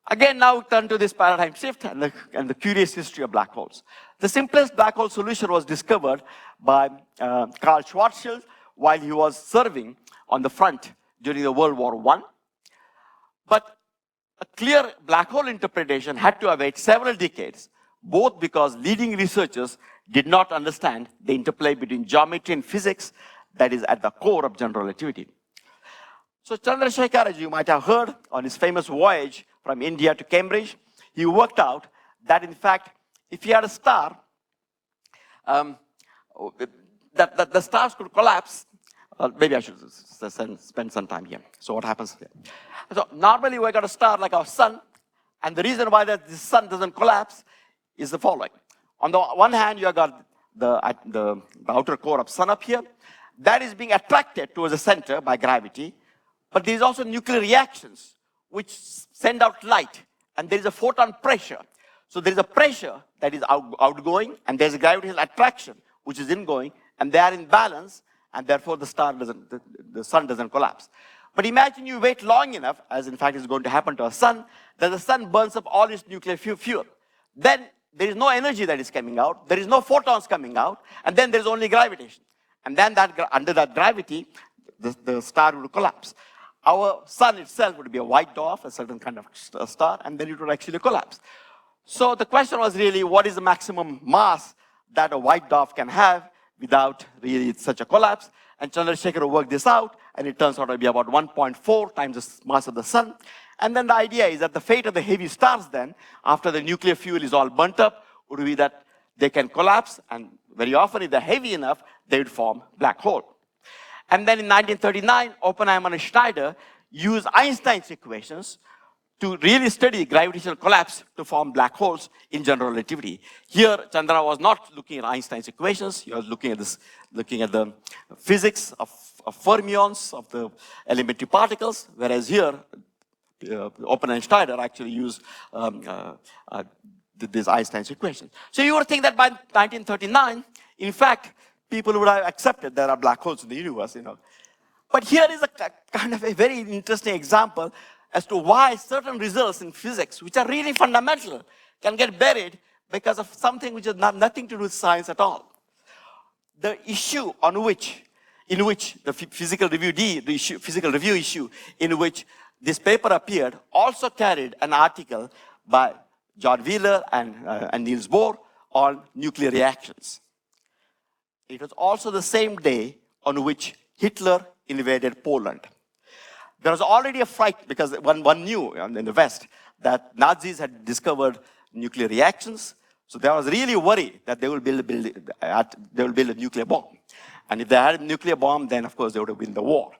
Again, now turn to this paradigm shift and the curious history of black holes. The simplest black hole solution was discovered by Karl Schwarzschild while he was serving on the front during the World War I. But a clear black hole interpretation had to await several decades, both because leading researchers did not understand the interplay between geometry and physics that is at the core of general relativity. So Chandrasekhar, as you might have heard, on his famous voyage from India to Cambridge, he worked out that in fact, if he had a star, that the stars could collapse. Maybe I should spend some time here. So what happens here? So normally we got a star like our sun, and the reason why the sun doesn't collapse is the following. On the one hand, you have got the outer core of sun up here. That is being attracted towards the center by gravity. But there is also nuclear reactions which send out light, and there is a photon pressure. So there is a pressure that is outgoing, and there's a gravitational attraction which is ingoing, and they are in balance, and therefore the sun doesn't collapse. But imagine you wait long enough, as in fact is going to happen to our sun, that the sun burns up all its nuclear fuel. Then there is no energy that is coming out, there is no photons coming out, and then there is only gravitation. And then under that gravity, the star will collapse. Our sun itself would be a white dwarf, a certain kind of star, and then it would actually collapse. So the question was really, what is the maximum mass that a white dwarf can have without really such a collapse? And Chandrasekhar worked this out, and it turns out to be about 1.4 times the mass of the sun. And then the idea is that the fate of the heavy stars then, after the nuclear fuel is all burnt up, would be that they can collapse, and very often if they're heavy enough, they would form black hole. And then in 1939, Oppenheimer and Schneider used Einstein's equations to really study gravitational collapse to form black holes in general relativity. Here, Chandra was not looking at Einstein's equations. He was looking at the physics of fermions, of the elementary particles, whereas here, Oppenheimer and Schneider actually used these Einstein's equations. So you would think that by 1939, in fact, people would have accepted there are black holes in the universe, But here is a kind of a very interesting example as to why certain results in physics, which are really fundamental, can get buried because of something which has nothing to do with science at all. The issue in which the physical review issue in which this paper appeared also carried an article by John Wheeler and Niels Bohr on nuclear reactions. It was also the same day on which Hitler invaded Poland. There was already a fright because one knew in the West that Nazis had discovered nuclear reactions. So there was really worry that they will build a nuclear bomb. And if they had a nuclear bomb, then of course they would have won the war.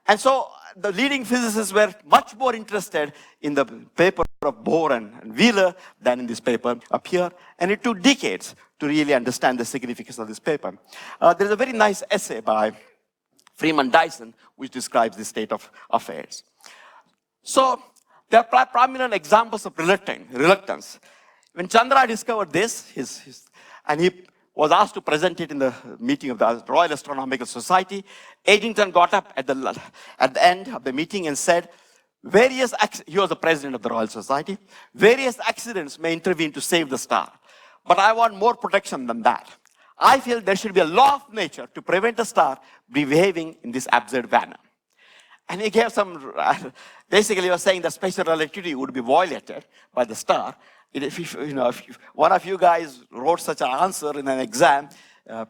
And so the leading physicists were much more interested in the paper of Bohr and Wheeler than in this paper up here. And it took decades to really understand the significance of this paper. There's a very nice essay by Freeman Dyson which describes the state of affairs. So there are prominent examples of reluctance. When Chandra discovered this, and he was asked to present it in the meeting of the Royal Astronomical Society. Eddington got up at the end of the meeting and said, he was the president of the Royal Society, various accidents may intervene to save the star. But I want more protection than that. I feel there should be a law of nature to prevent a star behaving in this absurd manner. And he gave some, basically he was saying that special relativity would be violated by the star. If one of you guys wrote such an answer in an exam,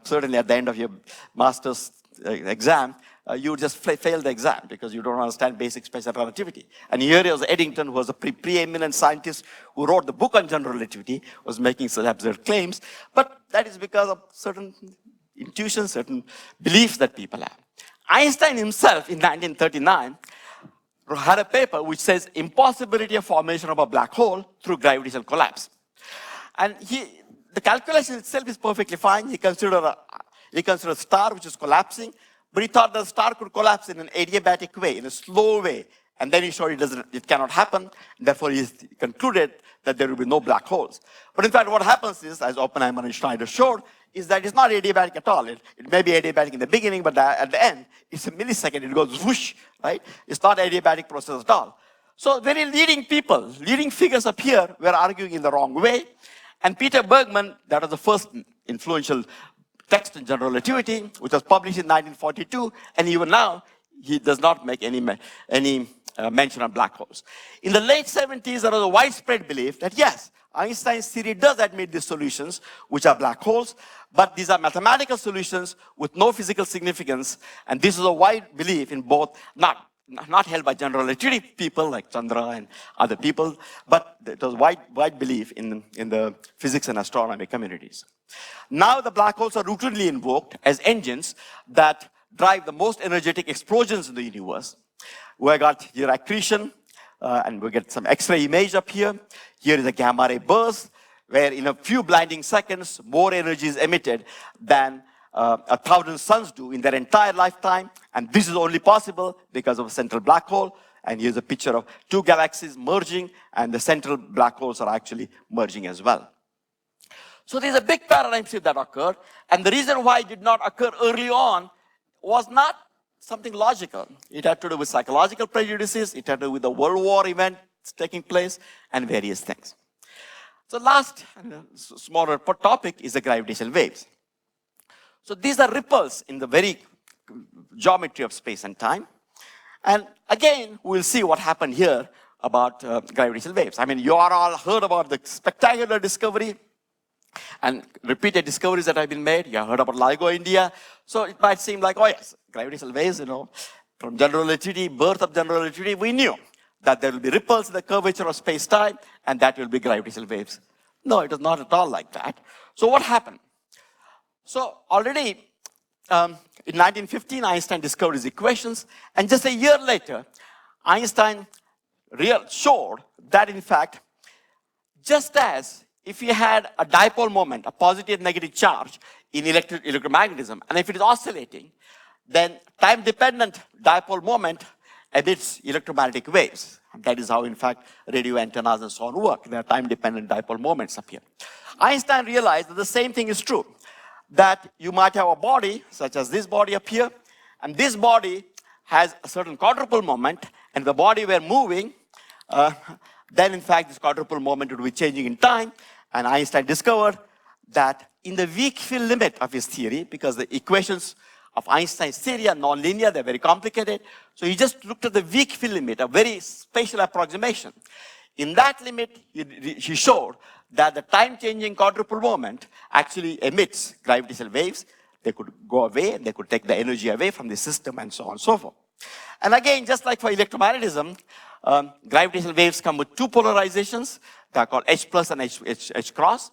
certainly at the end of your master's exam, you just fail the exam because you don't understand basic special relativity. And here was Eddington, who was a preeminent scientist who wrote the book on general relativity, was making such absurd claims. But that is because of certain intuitions, certain beliefs that people have. Einstein himself in 1939 had a paper which says impossibility of formation of a black hole through gravitational collapse. And the calculation itself is perfectly fine. He considered a star which is collapsing, but he thought the star could collapse in an adiabatic way, in a slow way. And then he showed it cannot happen. Therefore, he concluded that there will be no black holes. But in fact, what happens is, as Oppenheimer and Schneider showed, is that it's not adiabatic at all. It may be adiabatic in the beginning, but at the end, it's a millisecond. It goes whoosh, right? It's not an adiabatic process at all. So very leading people, leading figures up here were arguing in the wrong way. And Peter Bergman, that was the first influential text in general relativity, which was published in 1942, and even now, he does not make any mention of black holes. In the late 70s, there was a widespread belief that yes, Einstein's theory does admit these solutions, which are black holes, but these are mathematical solutions with no physical significance, and this is a wide belief in both, not held by general relativity people like Chandra and other people, but it was wide belief in the physics and astronomy communities. Now the black holes are routinely invoked as engines that drive the most energetic explosions in the universe. We got here accretion, and we get some X-ray image up here. Here is a gamma ray burst, where in a few blinding seconds, more energy is emitted than 1,000 suns do in their entire lifetime. And this is only possible because of a central black hole. And here's a picture of two galaxies merging, and the central black holes are actually merging as well. So there's a big paradigm shift that occurred. And the reason why it did not occur early on was not something logical. It had to do with psychological prejudices. It had to do with the World War event taking place and various things. So last smaller topic is the gravitational waves. So these are ripples in the very geometry of space and time. And again, we'll see what happened here about gravitational waves. I mean, you are all heard about the spectacular discovery and repeated discoveries that have been made. You have heard about LIGO India. So it might seem like, oh yes, gravitational waves, from general relativity, birth of general relativity, we knew that there will be ripples in the curvature of space-time, and that will be gravitational waves. No, it is not at all like that. So what happened? So already in 1915, Einstein discovered his equations, and just a year later, Einstein showed that in fact, just as if you had a dipole moment, a positive negative charge in electromagnetism, and if it is oscillating, then time-dependent dipole moment emits electromagnetic waves. And that is how, in fact, radio antennas and so on work. There are time-dependent dipole moments up here. Einstein realized that the same thing is true, that you might have a body, such as this body up here, and this body has a certain quadrupole moment, and if the body were moving, then in fact this quadrupole moment would be changing in time, and Einstein discovered that in the weak field limit of his theory, because the equations of Einstein's theory are nonlinear, they're very complicated, so he just looked at the weak field limit, a very spatial approximation. In that limit, he showed that the time-changing quadrupole moment actually emits gravitational waves. They could go away, and they could take the energy away from the system, and so on and so forth. And again, just like for electromagnetism, gravitational waves come with two polarizations. They're called H plus and H cross.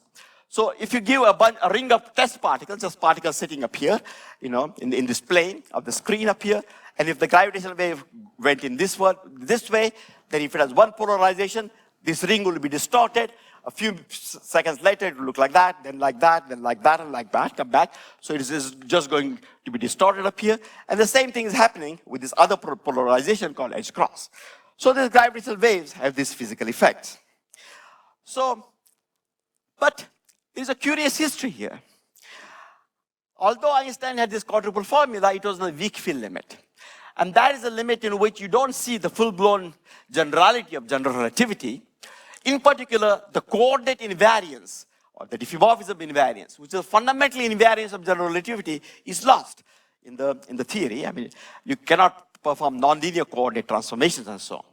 So if you give a ring of test particles, just particles sitting up here, in this plane of the screen up here, and if the gravitational wave went in this way, then if it has one polarization, this ring will be distorted. A few seconds later, it will look like that, then like that, then like that, and like that, come back. So it is just going to be distorted up here. And the same thing is happening with this other polarization called H cross. So the gravitational waves have these physical effects. So, but there's a curious history here. although Einstein had this quadruple formula, it was a weak field limit. And that is a limit in which you don't see the full-blown generality of general relativity. In particular, the coordinate invariance, or the diffeomorphism invariance, which is fundamentally invariance of general relativity, is lost in the theory. I mean, you cannot perform nonlinear coordinate transformations and so on.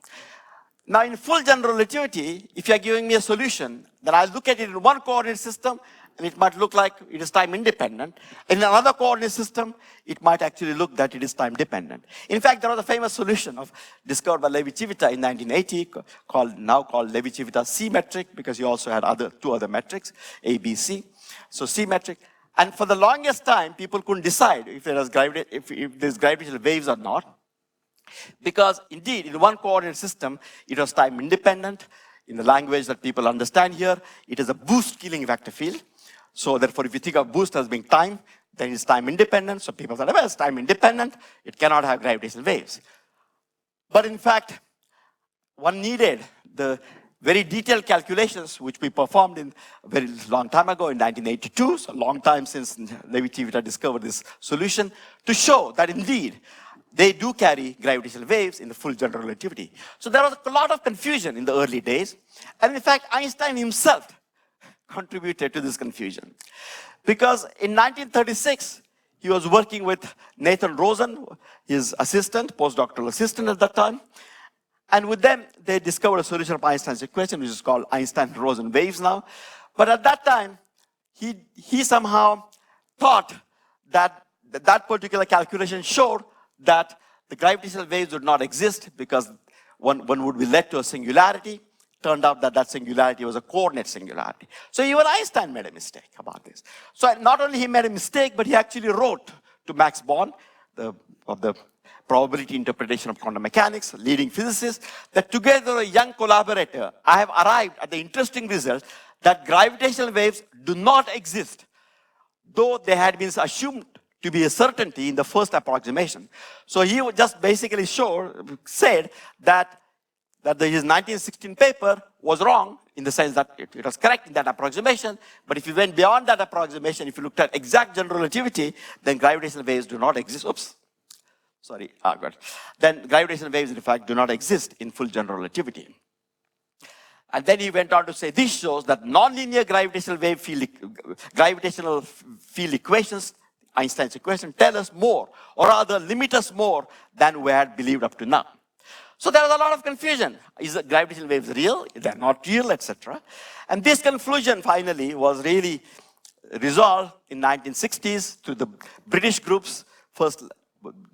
Now, in full general relativity, if you are giving me a solution, then I'll look at it in one coordinate system, and it might look like it is time independent. In another coordinate system, it might actually look that it is time dependent. In fact, there was a famous solution discovered by Levi-Civita in 1980, now called Levi-Civita C metric, because he also had two other metrics, A, B, C. So C metric. And for the longest time, people couldn't decide if there's gravitational waves or not. Because indeed, in one coordinate system, it was time independent. In the language that people understand here, it is a boost killing vector field. So therefore, if you think of boost as being time, then it's time independent. So people said, well, it's time independent. It cannot have gravitational waves. But in fact, one needed the very detailed calculations which we performed in a very long time ago in 1982, so a long time since Levi-Civita discovered this solution, to show that indeed, they do carry gravitational waves in the full general relativity. So there was a lot of confusion in the early days. And in fact, Einstein himself contributed to this confusion. Because in 1936, he was working with Nathan Rosen, his assistant, postdoctoral assistant at that time. And with them, they discovered a solution of Einstein's equation, which is called Einstein-Rosen waves now. But at that time, he somehow thought that that particular calculation showed that the gravitational waves would not exist because one would be led to a singularity. Turned out that that singularity was a coordinate singularity. So even Einstein made a mistake about this. So not only he made a mistake, but he actually wrote to Max Born, of the probability interpretation of quantum mechanics, leading physicist, that together with a young collaborator, I have arrived at the interesting result that gravitational waves do not exist, though they had been assumed to be a certainty in the first approximation. So he just basically said that his 1916 paper was wrong in the sense that it was correct in that approximation, but if you went beyond that approximation, if you looked at exact general relativity, then gravitational waves do not exist. Oops. Sorry, good. Then gravitational waves, in fact, do not exist in full general relativity. And then he went on to say, this shows that nonlinear gravitational field equations, Einstein's equation, tell us more, or rather limit us more than we had believed up to now. So there was a lot of confusion. Is the gravitational waves real? They're not real, etc. And this confusion finally was really resolved in 1960s through the British groups, first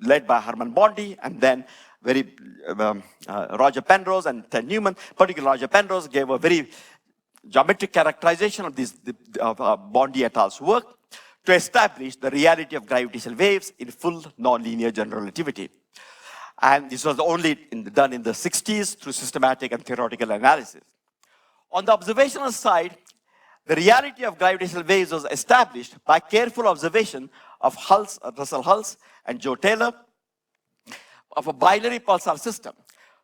led by Herman Bondi, and then Roger Penrose and Ted Newman. Particularly Roger Penrose gave a very geometric characterization of Bondi et al.'s work to establish the reality of gravitational waves in full nonlinear general relativity. And this was only done in the 60s through systematic and theoretical analysis. On the observational side, the reality of gravitational waves was established by careful observation of Russell Hulse and Joe Taylor of a binary pulsar system.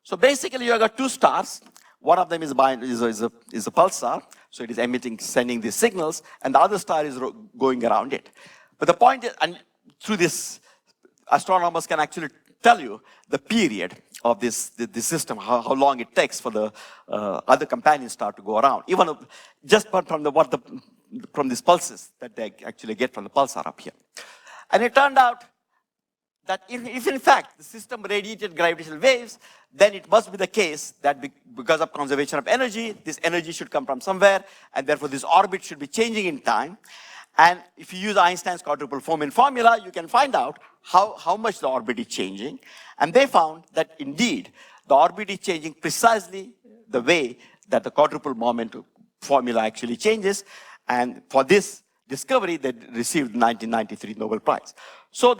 So basically, you have got two stars. One of them is a pulsar, so it is sending these signals, and the other star is going around it. But the point is, and through this, astronomers can actually tell you the period of this system, how long it takes for the other companion star to go around, even just from these pulses that they actually get from the pulsar up here. And it turned out that if in fact the system radiated gravitational waves, then it must be the case that because of conservation of energy, this energy should come from somewhere, and therefore this orbit should be changing in time. And if you use Einstein's quadruple Fomin formula, you can find out how much the orbit is changing. And they found that indeed, the orbit is changing precisely the way that the quadruple moment formula actually changes. And for this discovery, they received the 1993 Nobel Prize. So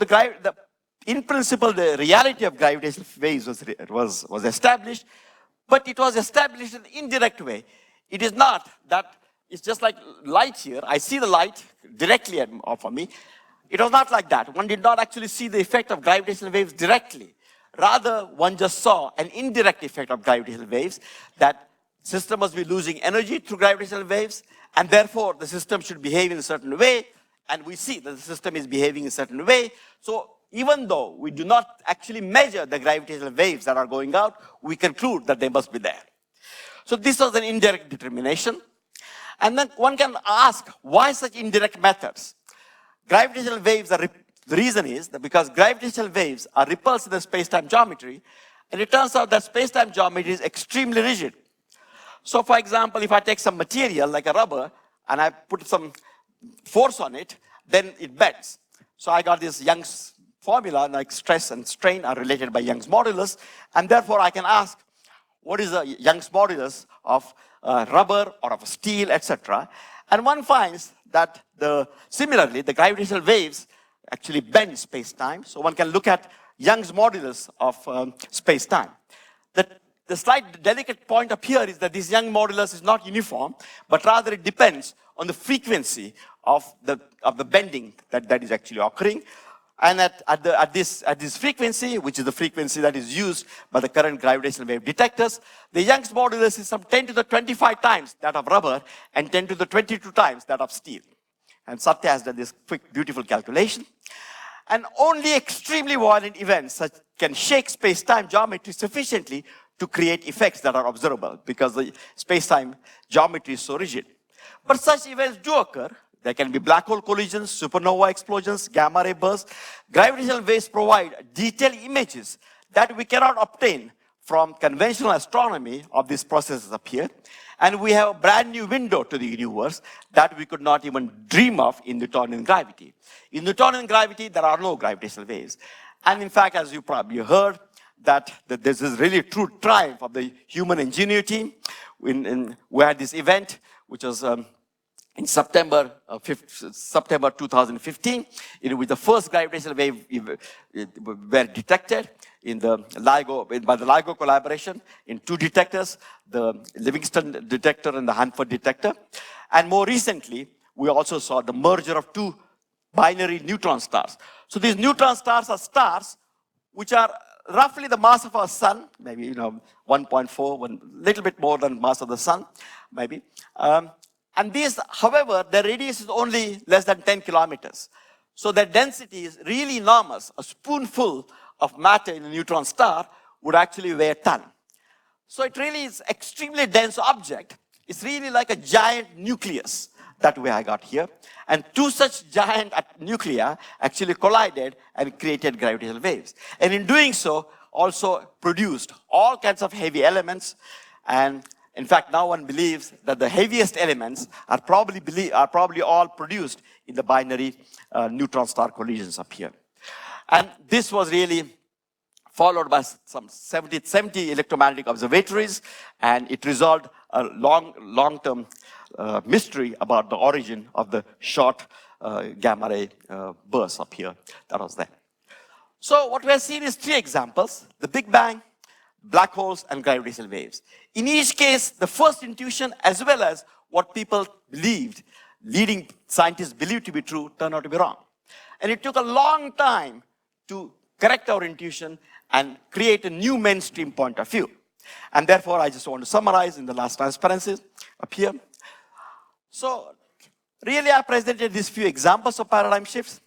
in principle, the reality of gravitational waves was established, but it was established in an indirect way. It is not that it's just like light here. I see the light directly for me. It was not like that. One did not actually see the effect of gravitational waves directly. Rather, one just saw an indirect effect of gravitational waves, that system must be losing energy through gravitational waves, and therefore the system should behave in a certain way, and we see that the system is behaving in a certain way. So even though we do not actually measure the gravitational waves that are going out, we conclude that they must be there. So this was an indirect determination. And then one can ask, why such indirect methods? Gravitational waves are, the reason is that because gravitational waves are repulsed in the space-time geometry, and it turns out that space-time geometry is extremely rigid. So for example, if I take some material like a rubber, and I put some force on it, then it bends. So I got this Young's formula, like stress and strain are related by Young's modulus, and therefore I can ask, what is the Young's modulus of rubber or of steel, etc. And one finds that similarly, the gravitational waves actually bend space-time. So one can look at Young's modulus of space-time. The slight delicate point up here is that this Young modulus is not uniform, but rather it depends on the frequency of the bending that is actually occurring. And at this frequency, which is the frequency that is used by the current gravitational wave detectors, the Young's modulus is some 10 to the 25 times that of rubber and 10 to the 22 times that of steel. And Satya has done this quick, beautiful calculation. And only extremely violent events can shake space-time geometry sufficiently to create effects that are observable because the space-time geometry is so rigid. But such events do occur. There can be black hole collisions, supernova explosions, gamma ray bursts. Gravitational waves provide detailed images that we cannot obtain from conventional astronomy of these processes up here. And we have a brand new window to the universe that we could not even dream of in Newtonian gravity. In Newtonian gravity, there are no gravitational waves. And in fact, as you probably heard, that this is really a true triumph of the human ingenuity. We had this event, which was in September 2015, in which the first gravitational wave were detected by the LIGO collaboration in two detectors, the Livingston detector and the Hanford detector. And more recently, we also saw the merger of two binary neutron stars. So these neutron stars are stars which are roughly the mass of our sun, maybe 1.4, little bit more than mass of the sun, maybe. And these, however, their radius is only less than 10 kilometers. So their density is really enormous. A spoonful of matter in a neutron star would actually weigh a ton. So it really is extremely dense object. It's really like a giant nucleus that way I got here. And two such giant nuclei actually collided and created gravitational waves. And in doing so, also produced all kinds of heavy elements. And in fact, now one believes that the heaviest elements are probably all produced in the binary neutron star collisions up here. And this was really followed by some 70 electromagnetic observatories, and it resolved a long-term mystery about the origin of the short gamma ray bursts up here that was there. So what we have seen is three examples: the Big Bang, black holes, and gravitational waves. In each case, the first intuition as well as what people believed, leading scientists believed to be true, turned out to be wrong. And it took a long time to correct our intuition and create a new mainstream point of view. And therefore, I just want to summarize in the last transparencies up here. So really, I presented these few examples of paradigm shifts.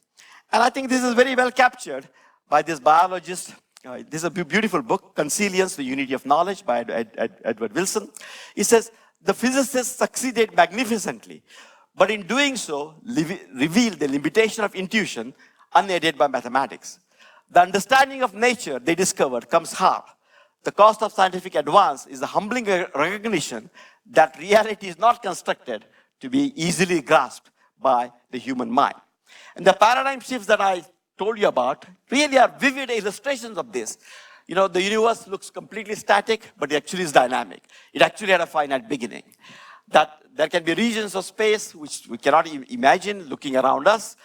And I think this is very well captured by this biologist. This is a beautiful book, Consilience, The Unity of Knowledge by Edward Wilson. He says, the physicists succeeded magnificently, but in doing so, revealed the limitation of intuition unaided by mathematics. The understanding of nature they discovered comes hard. The cost of scientific advance is the humbling recognition that reality is not constructed to be easily grasped by the human mind. And the paradigm shifts that I told you about really are vivid illustrations of this. The universe looks completely static, but it actually is dynamic. It actually had a finite beginning. That there can be regions of space which we cannot imagine looking around us,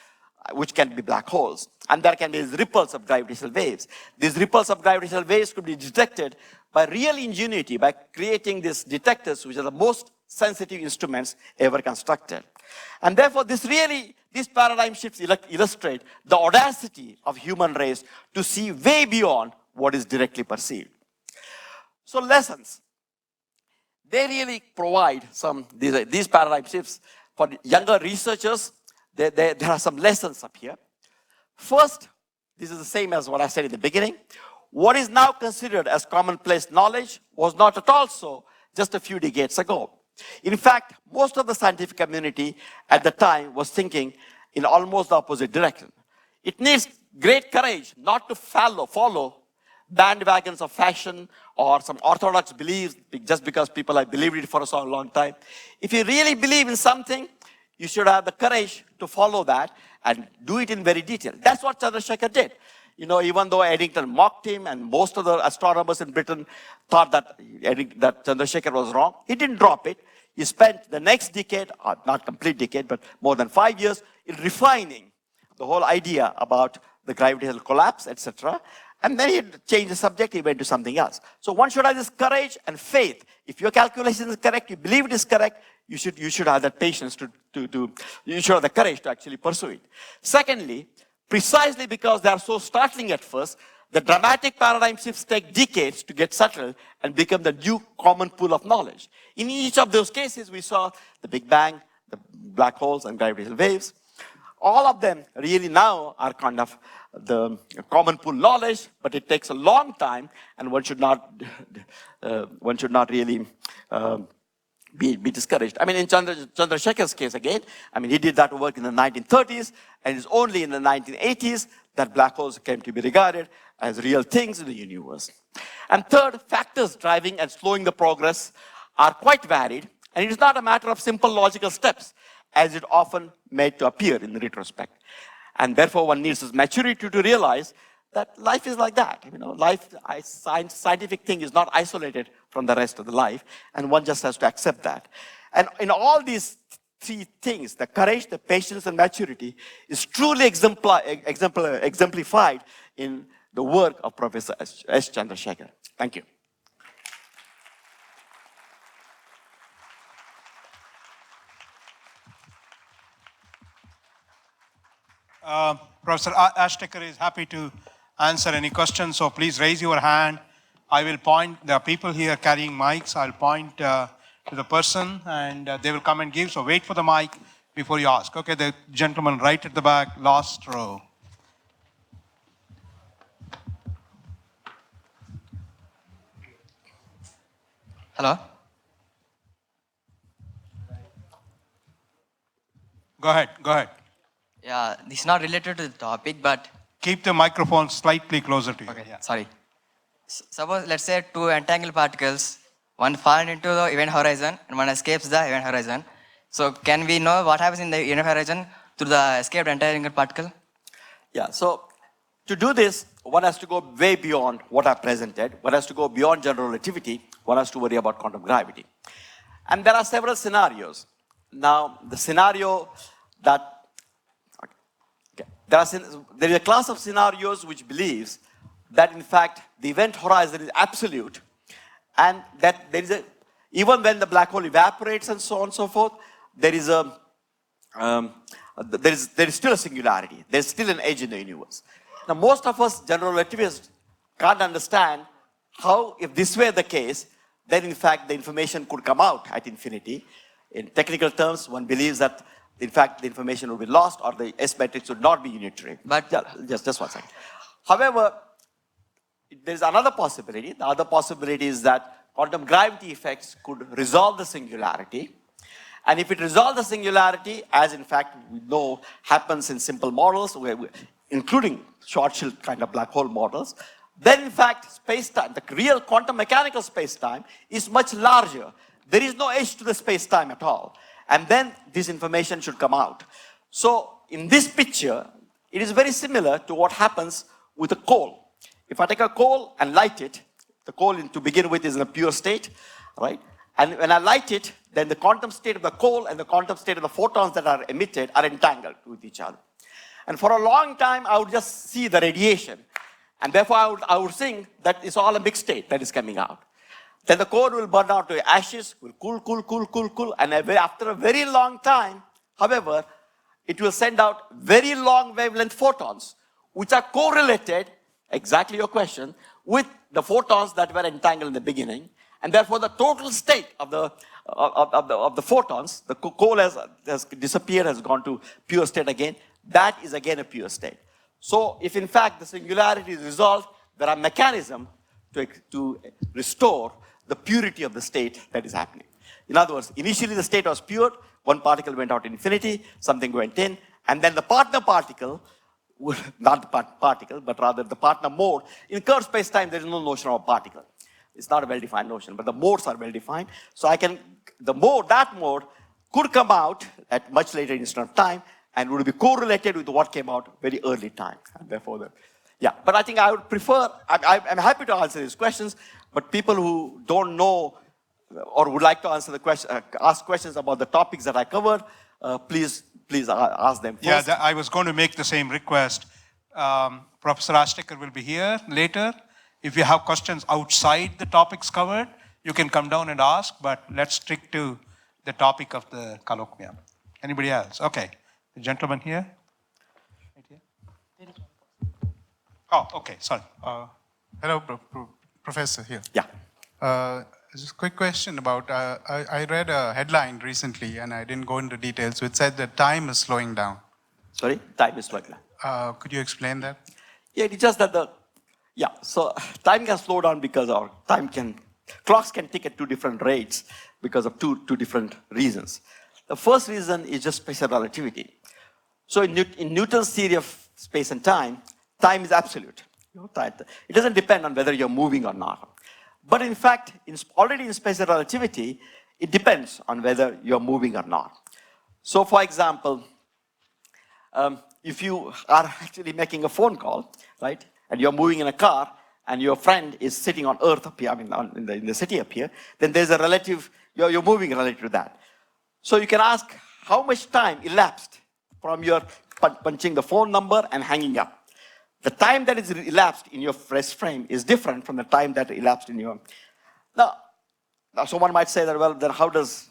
which can be black holes. And there can be ripples of gravitational waves. These ripples of gravitational waves could be detected by real ingenuity, by creating these detectors, which are the most sensitive instruments ever constructed. And therefore, these paradigm shifts illustrate the audacity of human race to see way beyond what is directly perceived. So lessons. They really provide these paradigm shifts for younger researchers there are some lessons up here. First, this is the same as what I said in the beginning. What is now considered as commonplace knowledge was not at all so just a few decades ago. In fact, most of the scientific community at the time was thinking in almost the opposite direction. It needs great courage not to follow bandwagons of fashion or some orthodox beliefs just because people have believed it for so long time. If you really believe in something, you should have the courage to follow that and do it in very detail. That's what Chandrasekhar did. You know, even though Eddington mocked him and most of the astronomers in Britain thought that Chandrasekhar was wrong, he didn't drop it. He spent the next decade, or not complete decade, but more than 5 years in refining the whole idea about the gravitational collapse, etc. And then he changed the subject, he went to something else. So one should have this courage and faith. If your calculation is correct, you believe it is correct, you should have that patience you should have the courage to actually pursue it. Secondly, precisely because they are so startling at first, the dramatic paradigm shifts take decades to get settled and become the new common pool of knowledge. In each of those cases, we saw the Big Bang, the black holes and gravitational waves. All of them really now are kind of the common pool knowledge, but it takes a long time, and one should not really be discouraged. I mean, in Chandrasekhar's case again, I mean, he did that work in the 1930s, and it's only in the 1980s that black holes came to be regarded as real things in the universe. And third, factors driving and slowing the progress are quite varied, and it is not a matter of simple logical steps, as it often made to appear in the retrospect. And therefore, one needs this maturity to realize that life is like that. You know, scientific thing is not isolated from the rest of the life, and one just has to accept that. And in all these three things, the courage, the patience, and maturity is truly exemplified in the work of Professor S. Chandrasekhar. Thank you. Professor Ashtekar is happy to answer any questions, so please raise your hand. I will point, there are people here carrying mics, I'll point to the person and they will come and give, so wait for the mic before you ask. Okay, the gentleman right at the back, last row. Hello? Go ahead. Yeah, this is not related to the topic, but... Keep the microphone slightly closer to you. Okay, yeah. Sorry. Suppose, let's say two entangled particles, one falls into the event horizon and one escapes the event horizon. So can we know what happens in the event horizon to the escaped entangled particle? Yeah, so to do this, one has to go way beyond what I presented. One has to go beyond general relativity. One has to worry about quantum gravity. And there are several scenarios. Now, the scenario that there is a class of scenarios which believes that in fact the event horizon is absolute, and that there is even when the black hole evaporates and so on and so forth, there is still a singularity. There is still an edge in the universe. Now, most of us general relativists can't understand how, if this were the case, then in fact the information could come out at infinity. In technical terms, one believes that in fact the information will be lost or the S matrix would not be unitary. But just 1 second. However, there is another possibility. The other possibility is that quantum gravity effects could resolve the singularity. And if it resolves the singularity, as in fact we know happens in simple models, including Schwarzschild kind of black hole models, then in fact space-time, the real quantum mechanical space-time is much larger. There is no edge to the space-time at all. And then this information should come out. So in this picture, it is very similar to what happens with a coal. If I take a coal and light it, the coal to begin with is in a pure state, right? And when I light it, then the quantum state of the coal and the quantum state of the photons that are emitted are entangled with each other. And for a long time, I would just see the radiation. And therefore, I would think that it's all a mixed state that is coming out. Then the core will burn out to ashes, will cool, and after a very long time, however, it will send out very long wavelength photons, which are correlated, exactly your question, with the photons that were entangled in the beginning. And therefore, the total state of the photons, the coal has disappeared, has gone to pure state again. That is again a pure state. So if in fact the singularity is resolved, there are mechanisms to restore the purity of the state that is happening. In other words, initially the state was pure, one particle went out to infinity, something went in, and then the partner particle, not the particle, but rather the partner mode. In curved space-time, there is no notion of a particle. It's not a well-defined notion, but the modes are well-defined. So that mode could come out at much later instant of time and would be correlated with what came out very early time. And therefore, yeah. But I think I would prefer, I'm happy to answer these questions, but people who don't know or would like to answer the question, ask questions about the topics that I covered, please ask them first. Yeah, I was going to make the same request. Professor Ashtekar will be here later. If you have questions outside the topics covered, you can come down and ask, but let's stick to the topic of the colloquium. Anybody else? Okay. The gentleman here. Right here. Oh, okay, sorry. Hello, Professor here. Yeah. Just a quick question about, I read a headline recently and I didn't go into details, which said that time is slowing down. Sorry? Time is slowing down. Could you explain that? Yeah, it's just that so time can slow down because clocks can tick at two different rates because of two different reasons. The first reason is just special relativity. So in Newton's theory of space and time is absolute. It doesn't depend on whether you're moving or not. But in fact, already in special relativity, it depends on whether you're moving or not. So for example, if you are actually making a phone call, right, and you're moving in a car, and your friend is sitting on Earth up here, I mean, in the city up here, then there's a relative, you're moving relative to that. So you can ask how much time elapsed from your punching the phone number and hanging up. The time that is elapsed in your rest frame is different from the time that elapsed in your... Now someone might say that, well, then how does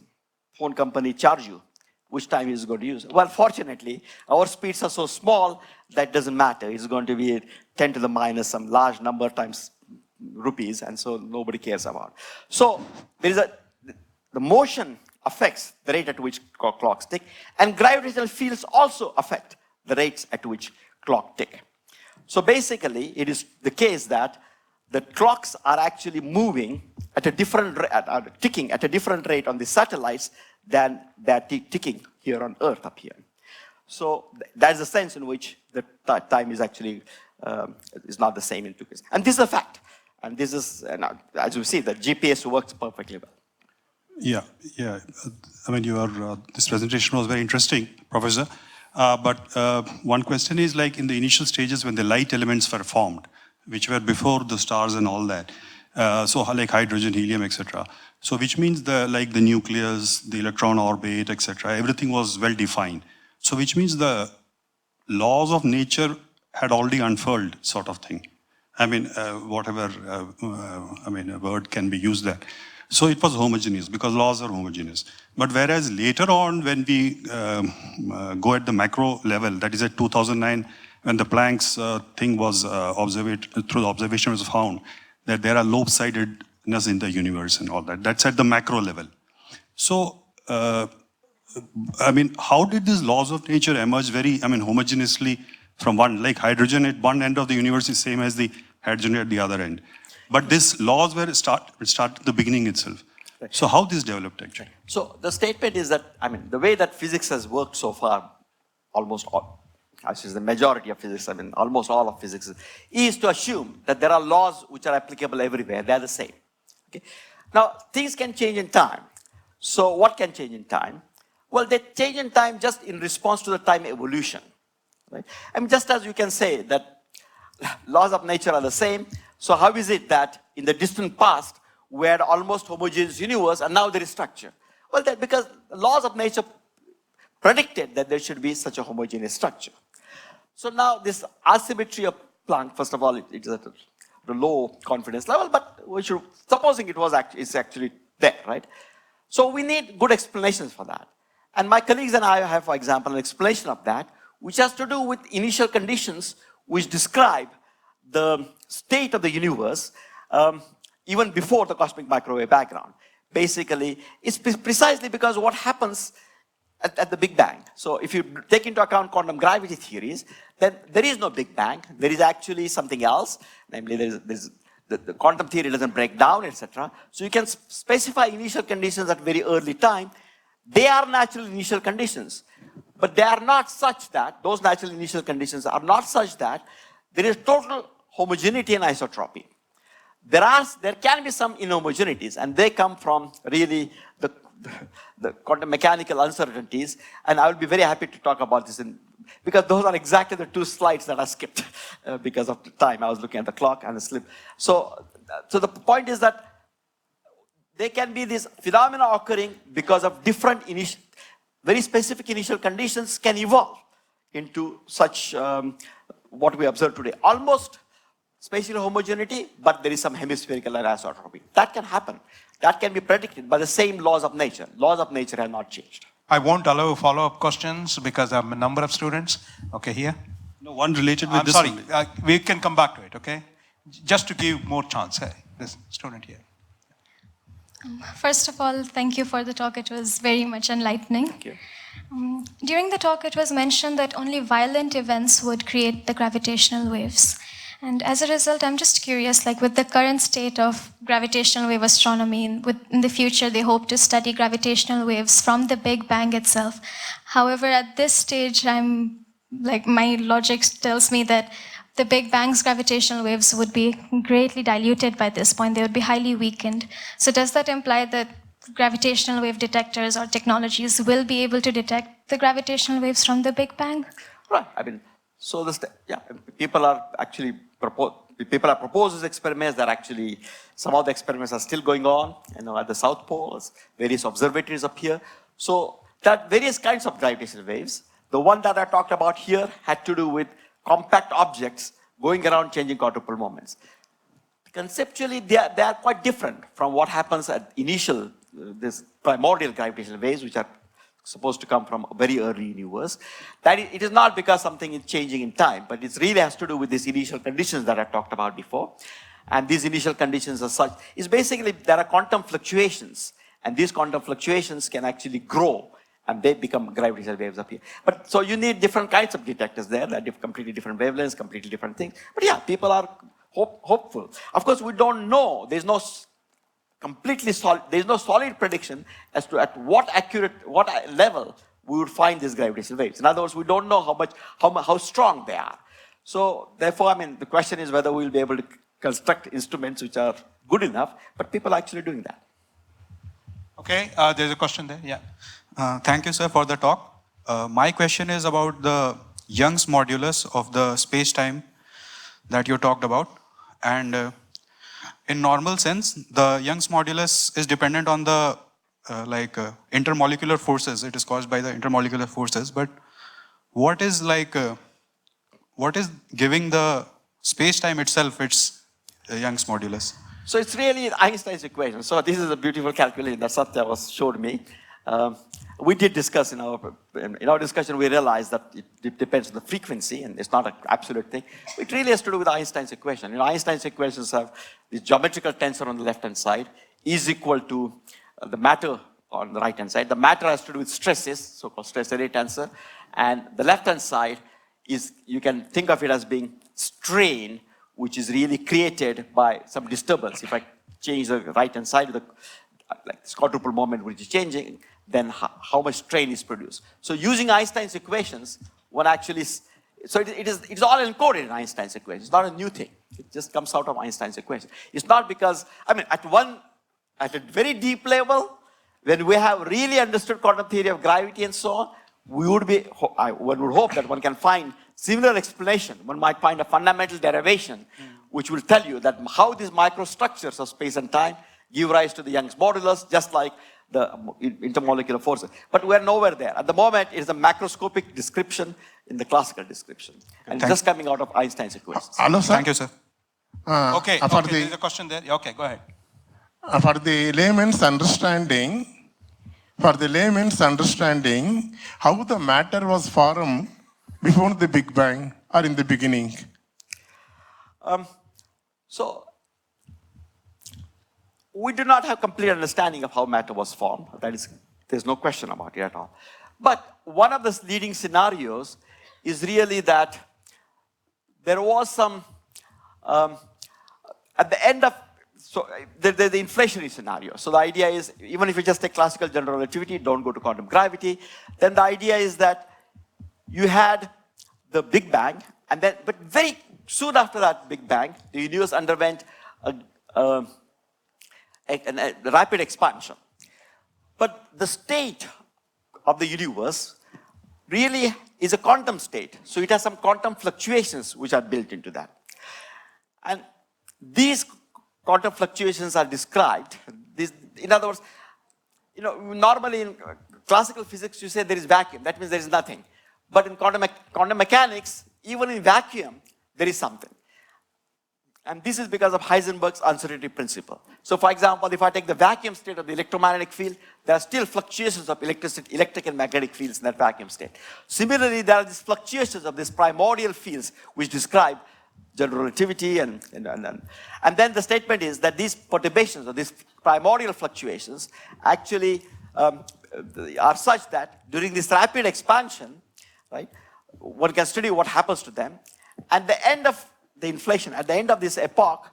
phone company charge you? Which time is going to use? Well, fortunately, our speeds are so small that doesn't matter. It's going to be 10 to the minus some large number times rupees, and so nobody cares about. So there is the motion affects the rate at which clocks tick, and gravitational fields also affect the rates at which clock tick. So basically, it is the case that the clocks are actually moving at a different ticking at a different rate on the satellites than they're ticking here on Earth up here. So that's the sense in which the time is actually is not the same in two cases. And this is a fact. And this is, as you see, the GPS works perfectly well. Yeah. I mean, this presentation was very interesting, Professor. But one question is, like in the initial stages when the light elements were formed, which were before the stars and all that, so like hydrogen, helium, etc. So which means the nucleus, the electron orbit, etc. Everything was well defined. So which means the laws of nature had already unfurled, sort of thing. I mean, whatever a word can be used there. So it was homogeneous because laws are homogeneous. But whereas later on, when we go at the macro level, that is at 2009, when the Planck's thing was through the observation was found that there are lopsidedness in the universe and all that. That's at the macro level. So, I mean, how did these laws of nature emerge homogeneously from one, like hydrogen at one end of the universe is same as the hydrogen at the other end. But these laws were start at the beginning itself. Right. So how this developed actually? So the statement is that, I mean, the way that physics has worked so far, almost all, actually the majority of physics, I mean, almost all of physics, is to assume that there are laws which are applicable everywhere. They're the same. Okay? Now, things can change in time. So what can change in time? Well, they change in time just in response to the time evolution. Right? I mean, just as you can say that laws of nature are the same, so how is it that in the distant past we had almost homogeneous universe and now there is structure? Well, that because the laws of nature predicted that there should be such a homogeneous structure. So now this asymmetry of Planck, first of all, it is at a low confidence level, but we should, supposing it's actually there, right? So we need good explanations for that. And my colleagues and I have, for example, an explanation of that, which has to do with initial conditions which describe the state of the universe even before the cosmic microwave background. Basically, it's precisely because what happens at the Big Bang. So if you take into account quantum gravity theories, then there is no Big Bang. There is actually something else, namely the quantum theory doesn't break down, etc. So you can specify initial conditions at very early time. They are natural initial conditions, but they are not such that, those natural initial conditions are not such that there is total homogeneity and isotropy. There can be some inhomogeneities, and they come from really the quantum mechanical uncertainties, and I will be very happy to talk about this because those are exactly the 2 slides that I skipped because of the time. I was looking at the clock and the slip. So the point is that there can be these phenomena occurring because of different very specific initial conditions can evolve into such what we observe today. Almost spatial homogeneity, but there is some hemispherical anisotropy. That can happen. That can be predicted by the same laws of nature. Laws of nature have not changed. I won't allow follow-up questions because I have a number of students. Okay, here. No, one related with I'm this. sorry, we can come back to it, okay? Just to give more chance. Hey, this student here. First of all, thank you for the talk. It was very much enlightening. Thank you. During the talk, it was mentioned that only violent events would create the gravitational waves. And as a result, I'm just curious, like with the current state of gravitational wave astronomy, in the future, they hope to study gravitational waves from the Big Bang itself. However, at this stage, my logic tells me that the Big Bang's gravitational waves would be greatly diluted by this point. They would be highly weakened. So does that imply that gravitational wave detectors or technologies will be able to detect the gravitational waves from the Big Bang? Right. So people are proposing experiments that actually, some of the experiments are still going on, at the South Pole, various observatories up here. So there are various kinds of gravitational waves. The one that I talked about here had to do with compact objects going around changing quadrupole moments. Conceptually, they are quite different from what happens at initial, this primordial gravitational waves, which are supposed to come from a very early universe. It is not because something is changing in time, but it really has to do with these initial conditions that I talked about before. And these initial conditions are such, is basically there are quantum fluctuations, and these quantum fluctuations can actually grow, and they become gravitational waves up here. But so you need different kinds of detectors there, that have completely different wavelengths, completely different things. But yeah, people are hopeful. Of course, we don't know. There's no solid prediction as to at what level we would find these gravitational waves. In other words, we don't know how strong they are. So therefore, the question is whether we'll be able to construct instruments which are good enough, but people are actually doing that. Okay, there's a question there, yeah. Thank you, sir, for the talk. My question is about the Young's modulus of the space-time that you talked about. And in normal sense, the Young's modulus is dependent on the intermolecular forces. It is caused by the intermolecular forces. But what is giving the space-time itself its Young's modulus? So it's really Einstein's equation. So this is a beautiful calculation that Satya showed me. We did discuss in our discussion, we realized that it depends on the frequency, and it's not an absolute thing. It really has to do with Einstein's equation. Einstein's equations have this geometrical tensor on the left-hand side is equal to the matter on the right-hand side. The matter has to do with stresses, so-called stress array tensor, and the left-hand side is, you can think of it as being strain, which is really created by some disturbance. If I change the right-hand side of the this quadrupole moment which is changing, then how much strain is produced. So using Einstein's equations, one actually, so it's all encoded in Einstein's equation. It's not a new thing. It just comes out of Einstein's equation. It's not because, at a very deep level, when we have really understood quantum theory of gravity and so on, one would hope that one can find similar explanation. One might find a fundamental derivation which will tell you that how these microstructures of space and time give rise to the Young's modulus, just like the intermolecular forces. But we're nowhere there. At the moment, it is a macroscopic description in the classical description. And it's just coming out of Einstein's equations. Hello, sir. Thank you, sir. Okay, there's a question there. Okay, go ahead. For the layman's understanding, how the matter was formed before the Big Bang or in the beginning? we do not have complete understanding of how matter was formed. That is, there's no question about it at all. But one of the leading scenarios is really that there was some, at the end of, so there's the inflationary scenario. So the idea is, even if you just take classical general relativity, don't go to quantum gravity, then the idea is that you had the Big Bang, and then, but very soon after that Big Bang, the universe underwent a rapid expansion. But the state of the universe really is a quantum state. So it has some quantum fluctuations which are built into that. And these quantum fluctuations are described. In other words, normally in classical physics, you say there is vacuum. That means there is nothing. But in quantum mechanics, even in vacuum, there is something. And this is because of Heisenberg's uncertainty principle. So for example, if I take the vacuum state of the electromagnetic field, there are still fluctuations of electric and magnetic fields in that vacuum state. Similarly, there are these fluctuations of these primordial fields which describe general relativity and then the statement is that these perturbations or these primordial fluctuations actually are such that during this rapid expansion, right, one can study what happens to them. At the end of the inflation, at the end of this epoch,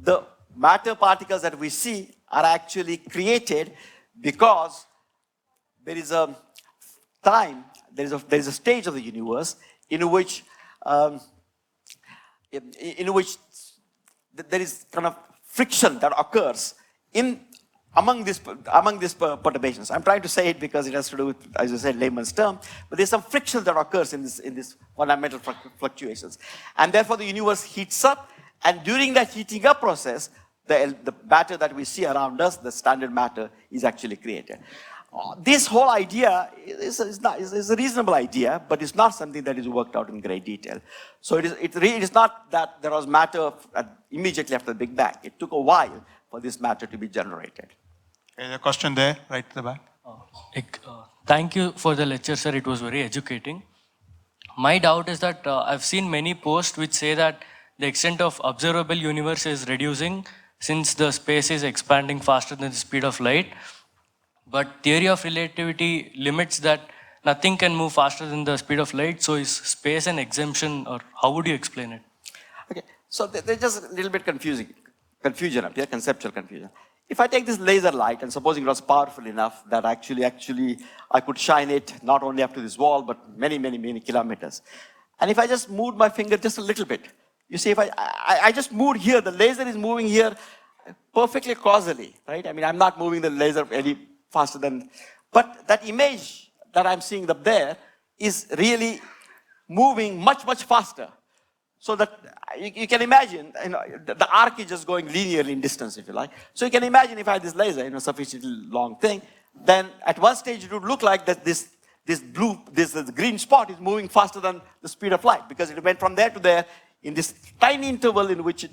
the matter particles that we see are actually created because there is a time, there is a stage of the universe in which there is kind of friction that occurs among these perturbations. I'm trying to say it because it has to do with, as you said, layman's term, but there's some friction that occurs in this fundamental fluctuations. And therefore the universe heats up, and during that heating up process, the matter that we see around us, the standard matter, is actually created. This whole idea is a reasonable idea, but it's not something that is worked out in great detail. So it is not that there was matter immediately after the Big Bang. It took a while for this matter to be generated. There's a question there, right at the back. Thank you for the lecture, sir. It was very educating. My doubt is that I've seen many posts which say that the extent of observable universe is reducing since the space is expanding faster than the speed of light. But theory of relativity limits that nothing can move faster than the speed of light. So is space an exemption, or how would you explain it? Okay, so there's just a little bit confusion up here, conceptual confusion. If I take this laser light, and supposing it was powerful enough that actually I could shine it not only up to this wall, but many, many, many kilometers. And if I just moved my finger just a little bit, you see, if I just moved here, the laser is moving here perfectly causally, right? I mean, I'm not moving the laser any faster than, but that image that I'm seeing up there is really moving much, much faster. So that you can imagine, the arc is just going linearly in distance, if you like. So you can imagine if I had this laser, sufficiently long thing, then at one stage it would look like that this green spot is moving faster than the speed of light, because it went from there to there in this tiny interval in which it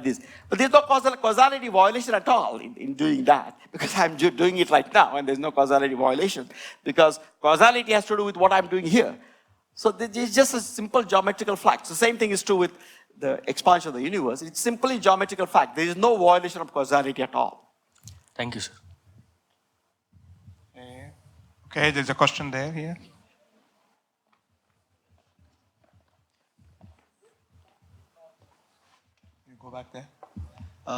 is. But there's no causality violation at all in doing that, because I'm doing it right now, and there's no causality violation, because causality has to do with what I'm doing here. So it's just a simple geometrical fact. The same thing is true with the expansion of the universe. It's simply geometrical fact. There is no violation of causality at all. Thank you, sir. Okay, there's a question there, here. You go back there.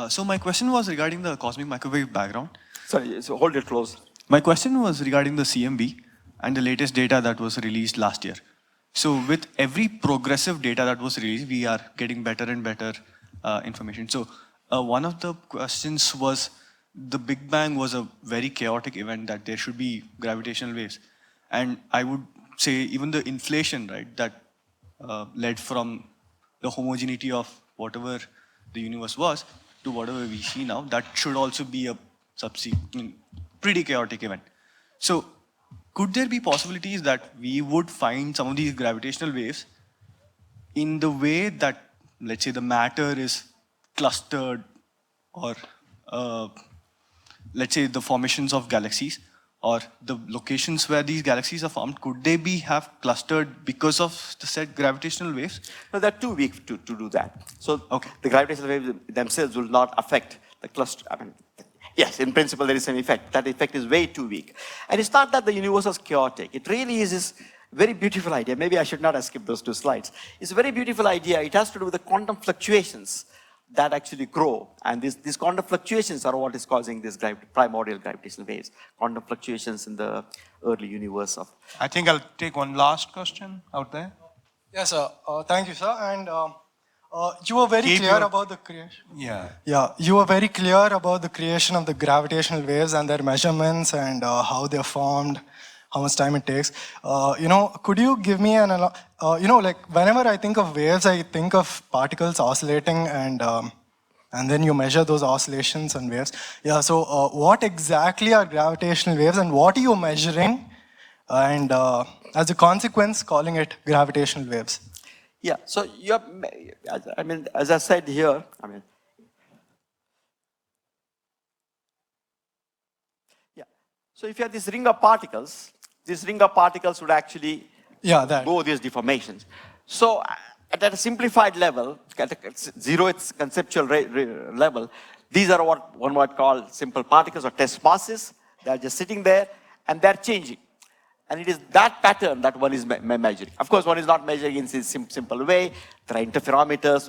So my question was regarding the cosmic microwave background. Sorry, so hold it close. My question was regarding the CMB and the latest data that was released last year. So with every progressive data that was released, we are getting better and better information. So one of the questions was, the Big Bang was a very chaotic event, that there should be gravitational waves. And I would say even the inflation, right, that led from the homogeneity of whatever the universe was to whatever we see now, that should also be a pretty chaotic event. So could there be possibilities that we would find some of these gravitational waves in the way that, let's say, the matter is clustered, or let's say the formations of galaxies, or the locations where these galaxies are formed, could they have clustered because of the said gravitational waves? No, they're too weak to do that. So the gravitational waves themselves will not affect the cluster. I mean, Yes, in principle there is an effect. That effect is way too weak. And it's not that the universe is chaotic. It really is this very beautiful idea. Maybe I should not have skipped those 2 slides. It's a very beautiful idea. It has to do with the quantum fluctuations that actually grow. And these quantum fluctuations are what is causing these primordial gravitational waves. Quantum fluctuations in the early universe of... I think I'll take one last question out there. Yes, sir. Thank you, sir. And you were very clear about the creation. Yeah. You were very clear about the creation of the gravitational waves and their measurements and how they're formed, how much time it takes. Could you give me like whenever I think of waves, I think of particles oscillating and then you measure those oscillations and waves. Yeah, so what exactly are gravitational waves and what are you measuring? And as a consequence, calling it gravitational waves. Yeah, so as I said here, so if you have this ring of particles, this ring of particles would actually go these deformations. So at a simplified level, at a zeroth conceptual level, these are what one might call simple particles or test masses. They are just sitting there and they're changing. And it is that pattern that one is measuring. Of course, one is not measuring in a simple way. There are interferometers.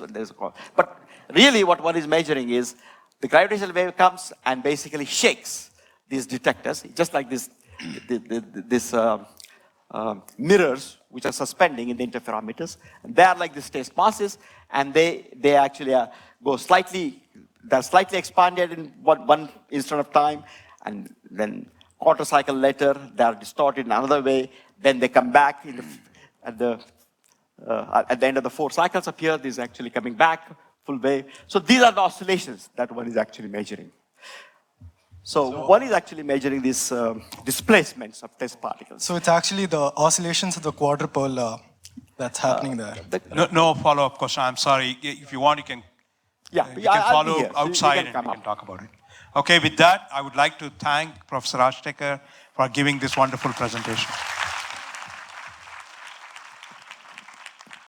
But really what one is measuring is the gravitational wave comes and basically shakes these detectors, just like this mirrors which are suspending in the interferometers. And they are like these test masses, and they actually go slightly, they're slightly expanded in one instant of time, and then quarter cycle later, they are distorted in another way. Then they come back at the end of the 4 cycles of here. This is actually coming back full wave. So these are the oscillations that one is actually measuring. So one is actually measuring these displacements of test particles. So it's actually the oscillations of the quadrupole that's happening there. No follow-up question. I'm sorry. If you want, you can. You can follow outside and we can talk about it. Okay, with that, I would like to thank Professor Ashtekar for giving this wonderful presentation.